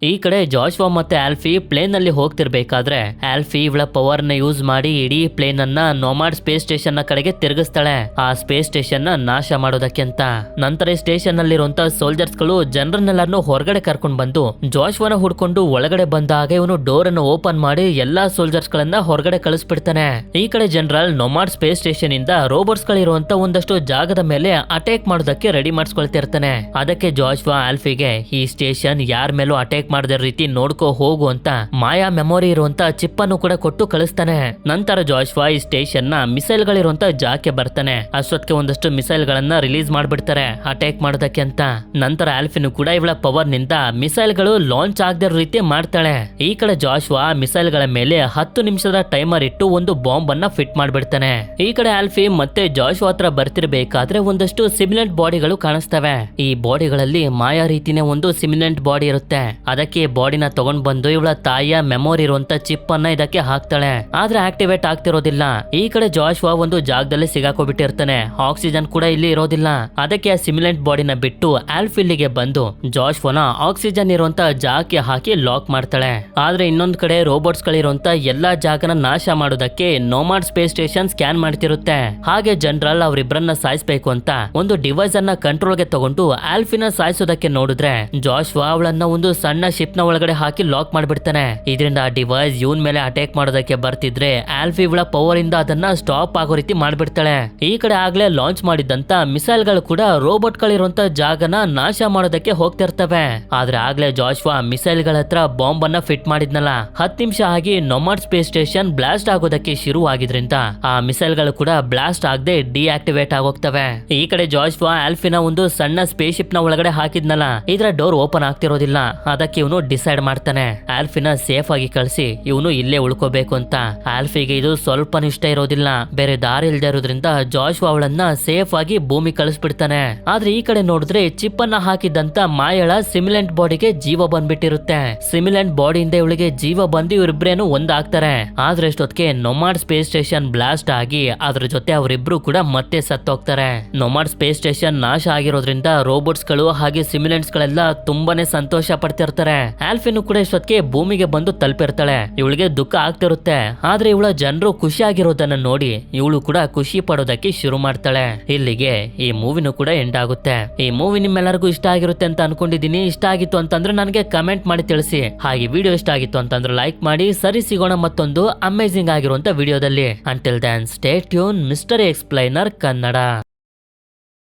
[SPEAKER 1] ಈ ಕಡೆ ಜಾಶ್ವಾ ಮತ್ತೆ ಆಲ್ಫಿ ಪ್ಲೇನ್ ನಲ್ಲಿ ಹೋಗ್ತಿರ್ಬೇಕಾದ್ರೆ ಆಲ್ಫಿ ಇವಳ ಪವರ್ ನ ಯೂಸ್ ಮಾಡಿ ಇಡೀ ಪ್ಲೇನ್ ಅನ್ನ ನೋಮಾಡ್ ಸ್ಪೇಸ್ ಸ್ಟೇಷನ್ ನ ಕಡೆಗೆ ತಿರುಗಿಸ್ತಾಳೆ ಆ ಸ್ಪೇಸ್ ಸ್ಟೇಷನ್ ನ ನಾಶ ಮಾಡೋದಕ್ಕೆ ಅಂತ. ನಂತರ ಈ ಸ್ಟೇಷನ್ ನಲ್ಲಿರುವಂತ ಸೋಲ್ಜರ್ಸ್ ಗಳು ಜನರನ್ನೆಲ್ಲಾನು ಹೊರಗಡೆ ಕರ್ಕೊಂಡು ಬಂದು ಜಾಶ್ವಾನ ಹುಡ್ಕೊಂಡು ಒಳಗಡೆ ಬಂದಾಗ ಇವನು ಡೋರ್ ಅನ್ನು ಓಪನ್ ಮಾಡಿ ಎಲ್ಲಾ ಸೋಲ್ಜರ್ಸ್ ಗಳನ್ನ ಹೊರಗಡೆ ಕಳಿಸ್ಬಿಡ್ತಾನೆ. ಈ ಕಡೆ ಜನರಲ್ ನೋಮಾಡ್ ಸ್ಪೇಸ್ ಸ್ಟೇಷನ್ ಇಂದ ರೋಬೋಟ್ಸ್ ಗಳಿರುವಂತ ಒಂದಷ್ಟು ಜಾಗದ ಮೇಲೆ ಅಟ್ಯಾಕ್ ಮಾಡೋದಕ್ಕೆ ರೆಡಿ ಮಾಡಿಸ್ಕೊಳ್ತಿರ್ತಾನೆ. ಅದಕ್ಕೆ ಜಾಶ್ವಾ ಆಲ್ಫಿಗೆ ಈ ಸ್ಟೇಷನ್ ಯಾರ ಮೇಲೂ ಅಟ್ಯಾಕ್ ಮಾಡದ ರೀತಿ ನೋಡ್ಕೋ ಹೋಗು ಅಂತ ಮಾಯಾ ಮೆಮೊರಿ ಇರುವಂತ ಚಿಪ್ ಅನ್ನು ಕೂಡ ಕೊಟ್ಟು ಕಳಿಸ್ತಾನೆ. ನಂತರ ಜಾಶ್ವಾ ಈ ಸ್ಟೇಷನ್ ನ ಮಿಸೈಲ್ ಗಳಿರುವಂತ ಜಾಗಕ್ಕೆ ಬರ್ತಾನೆ. ಅಷ್ಟೊತ್ತಿಗೆ ಒಂದಷ್ಟು ಮಿಸೈಲ್ ಗಳನ್ನ ರಿಲೀಸ್ ಮಾಡ್ಬಿಡ್ತಾರೆ ಅಟ್ಯಾಕ್ ಮಾಡೋದಕ್ಕೆ ಅಂತ. ನಂತರ ಆಲ್ಫಿನು ಕೂಡ ಇವಳ ಪವರ್ ನಿಂದ ಮಿಸೈಲ್ ಗಳು ಲಾಂಚ್ ಆಗದ ರೀತಿ ಮಾಡ್ತಾಳೆ. ಈ ಕಡೆ ಜಾಶ್ವಾ ಮಿಸೈಲ್ ಗಳ ಮೇಲೆ 10 ನಿಮಿಷದ ಟೈಮರ್ ಇಟ್ಟು ಒಂದು ಬಾಂಬ್ ಅನ್ನ ಫಿಟ್ ಮಾಡ್ಬಿಡ್ತಾನೆ. ಈ ಕಡೆ ಆಲ್ಫಿ ಮತ್ತೆ ಜಾಶ್ವಾ ಹತ್ರ ಬರ್ತಿರ್ಬೇಕಾದ್ರೆ ಒಂದಷ್ಟು ಸಿಮಿಲೆಂಟ್ ಬಾಡಿಗಳು ಕಾಣಿಸ್ತವೆ. ಈ ಬಾಡಿಗಳಲ್ಲಿ ಮಾಯಾ ರೀತಿನೇ ಒಂದು ಸಿಮಿಲೆಂಟ್ ಬಾಡಿ ಇರುತ್ತೆ. ಅದಕ್ಕೆ ಬಾಡಿನ ತಗೊಂಡ್ ಬಂದು ಇವಳ ತಾಯಿಯ ಮೆಮೊರಿ ಇರುವಂತ ಚಿಪ್ ಅನ್ನ ಇದಕ್ಕೆ ಹಾಕ್ತಾಳೆ. ಆದ್ರೆ ಆಕ್ಟಿವೇಟ್ ಆಗ್ತಿರೋದಿಲ್ಲ. ಈ ಕಡೆ ಜಾಶ್ವಾ ಒಂದು ಜಾಗದಲ್ಲಿ ಸಿಗಾಕೋಬಿಟ್ಟಿರ್ತಾನೆ. ಆಕ್ಸಿಜನ್ ಕೂಡ ಇಲ್ಲಿ ಇರೋದಿಲ್ಲ. ಅದಕ್ಕೆ ಆ ಸಿಮಿಲೆಂಟ್ ಬಾಡಿನ ಬಿಟ್ಟು ಆಲ್ಫ್ ಇಲ್ಲಿಗೆ ಬಂದು ಜಾಶ್ವಾನ ಆಕ್ಸಿಜನ್ ಇರುವಂತ ಜಾಗಕ್ಕೆ ಹಾಕಿ ಲಾಕ್ ಮಾಡ್ತಾಳೆ. ಆದ್ರೆ ಇನ್ನೊಂದ್ ಕಡೆ ರೋಬೋಟ್ಸ್ ಗಳಿರುವಂತ ಎಲ್ಲಾ ಜಾಗನ ನಾಶ ಮಾಡೋದಕ್ಕೆ ನೋಮಾಡ್ ಸ್ಪೇಸ್ ಸ್ಟೇಷನ್ ಸ್ಕ್ಯಾನ್ ಮಾಡ್ತಿರುತ್ತೆ. ಹಾಗೆ ಜನರಲ್ ಅವರಿಬ್ಬರನ್ನ ಸಾಯಿಸಬೇಕು ಅಂತ ಒಂದು ಡಿವೈಸ್ ಅನ್ನ ಕಂಟ್ರೋಲ್ ಗೆ ತಗೊಂಡು ಆಲ್ಫಿನ ಸಾಯಿಸೋದಕ್ಕೆ ನೋಡಿದ್ರೆ ಜಾಶ್ವಾ ಅವಳನ್ನ ಒಂದು ಸಣ್ಣ ಶಿಪ್ ನ ಒಳಗಡೆ ಹಾಕಿ ಲಾಕ್ ಮಾಡ್ಬಿಡ್ತಾನೆ. ಇದರಿಂದ ಆ ಡಿವೈಸ್ ಇವನ್ ಮೇಲೆ ಅಟ್ಯಾಕ್ ಮಾಡೋದಕ್ಕೆ ಬರ್ತಿದ್ರೆ ಆಲ್ಫಿ ಇವಳ ಪವರ್ ಇಂದ ಅದನ್ನ ಸ್ಟಾಪ್ ಆಗೋ ರೀತಿ ಮಾಡ್ಬಿಡ್ತಾಳೆ. ಈ ಕಡೆ ಆಗ್ಲೇ ಲಾಂಚ್ ಮಾಡಿದಂತ ಮಿಸೈಲ್ ಗಳು ಕೂಡ ರೋಬೋಟ್ ಗಳಿರುವಂತ ಜಾಗನ ನಾಶ ಮಾಡೋದಕ್ಕೆ ಹೋಗ್ತಿರ್ತವೆ. ಆದ್ರೆ ಆಗ್ಲೇ ಜಾಶ್ವಾ ಮಿಸೈಲ್ ಗಳ ಹತ್ರ ಬಾಂಬ್ ಅನ್ನ ಫಿಟ್ ಮಾಡಿದ್ನಲ್ಲ, 10 ನಿಮಿಷ ಆಗಿ ನೋಮಾಡ್ ಸ್ಪೇಸ್ ಸ್ಟೇಷನ್ ಬ್ಲಾಸ್ಟ್ ಆಗೋದಕ್ಕೆ ಶುರು ಆಗಿದ್ರಿಂದ ಆ ಮಿಸೈಲ್ ಗಳು ಕೂಡ ಬ್ಲಾಸ್ಟ್ ಆಗದೆ ಡಿಆಕ್ಟಿವೇಟ್ ಆಗೋಗ್ತವೆ. ಈ ಕಡೆ ಜಾಶ್ವಾ ಆಲ್ಫಿನ ಒಂದು ಸಣ್ಣ ಸ್ಪೇಸ್ ಶಿಪ್ ನ ಒಳಗಡೆ ಹಾಕಿದ್ನಲ್ಲ, ಇದರ ಡೋರ್ ಓಪನ್ ಆಗ್ತಿರೋದಿಲ್ಲ. ಅದಕ್ಕೆ ಇವನು ಡಿಸೈಡ್ ಮಾಡ್ತಾನೆ ಆಲ್ಫಿನ ಸೇಫ್ ಆಗಿ ಕಳಿಸಿ ಇವನು ಇಲ್ಲೇ ಉಳ್ಕೋಬೇಕು ಅಂತ. ಆಲ್ಫಿಗೆ ಇದು ಸ್ವಲ್ಪ ಇಷ್ಟ ಇರೋದಿಲ್ಲ. ಬೇರೆ ದಾರಿ ಇಲ್ದೇ ಇರೋದ್ರಿಂದ ಜಾಶ್ವಾ ಅವಳನ್ನ ಸೇಫ್ ಆಗಿ ಭೂಮಿ ಕಳಿಸ್ಬಿಡ್ತಾನೆ. ಆದ್ರೆ ಈ ಕಡೆ ನೋಡಿದ್ರೆ ಚಿಪ್ ಅನ್ನ ಹಾಕಿದಂತ ಮಾಯಳ ಸಿಮಿಲೆಂಟ್ ಬಾಡಿಗೆ ಜೀವ ಬಂದ್ಬಿಟ್ಟಿರುತ್ತೆ. ಸಿಮಿಲೆಂಟ್ ಬಾಡಿಯಿಂದ ಇವಳಿಗೆ ಜೀವ ಬಂದು ಇವರಿಬ್ರೇನು ಒಂದಾಗ್ತಾರೆ. ಆದ್ರೆ ಎಷ್ಟೊತ್ತಿಗೆ ನೋಮಾಡ್ ಸ್ಪೇಸ್ ಸ್ಟೇಷನ್ ಬ್ಲಾಸ್ಟ್ ಆಗಿ ಅದ್ರ ಜೊತೆ ಅವರಿಬ್ರು ಕೂಡ ಮತ್ತೆ ಸತ್ತೋಗ್ತಾರೆ. ನೋಮಾಡ್ ಸ್ಪೇಸ್ ಸ್ಟೇಷನ್ ನಾಶ ಆಗಿರೋದ್ರಿಂದ ರೋಬೋಟ್ಸ್ ಗಳು ಹಾಗೆ ಸಿಮಿಲೆಂಟ್ಸ್ ಗಳೆಲ್ಲ ತುಂಬಾನೇ ಸಂತೋಷ ಪಡ್ತಿರ್ತಾರೆ. ಆಲ್ಫಿನು ಕೂಡ ಇಷ್ಟೊತ್ತಿಗೆ ಭೂಮಿಗೆ ಬಂದು ತಲುಪಿರ್ತಾಳೆ. ಇವಳಿಗೆ ದುಃಖ ಆಗ್ತಿರುತ್ತೆ. ಆದ್ರೆ ಇವಳ ಜನರು ಖುಷಿ ಆಗಿರೋದನ್ನ ನೋಡಿ ಇವಳು ಕೂಡ ಖುಷಿ ಪಡೋದಕ್ಕೆ ಶುರು ಮಾಡ್ತಾಳೆ. ಇಲ್ಲಿಗೆ ಈ ಮೂವಿನೂ ಕೂಡ ಎಂಡ್ ಆಗುತ್ತೆ. ಈ ಮೂವಿ ನಿಮ್ಮೆಲ್ಲರಿಗೂ ಇಷ್ಟ ಆಗಿರುತ್ತೆ ಅಂತ ಅನ್ಕೊಂಡಿದೀನಿ. ಇಷ್ಟ ಆಗಿತ್ತು ಅಂತಂದ್ರೆ ನನಗೆ ಕಮೆಂಟ್ ಮಾಡಿ ತಿಳಿಸಿ. ಹಾಗೆ ವಿಡಿಯೋ ಇಷ್ಟ ಆಗಿತ್ತು ಅಂತಂದ್ರೆ ಲೈಕ್ ಮಾಡಿ. ಸರಿ, ಸಿಗೋಣ ಮತ್ತೊಂದು ಅಮೇಜಿಂಗ್ ಆಗಿರುವಂತ ವಿಡಿಯೋದಲ್ಲಿ. Until then stay tuned, mister explainer Kannada.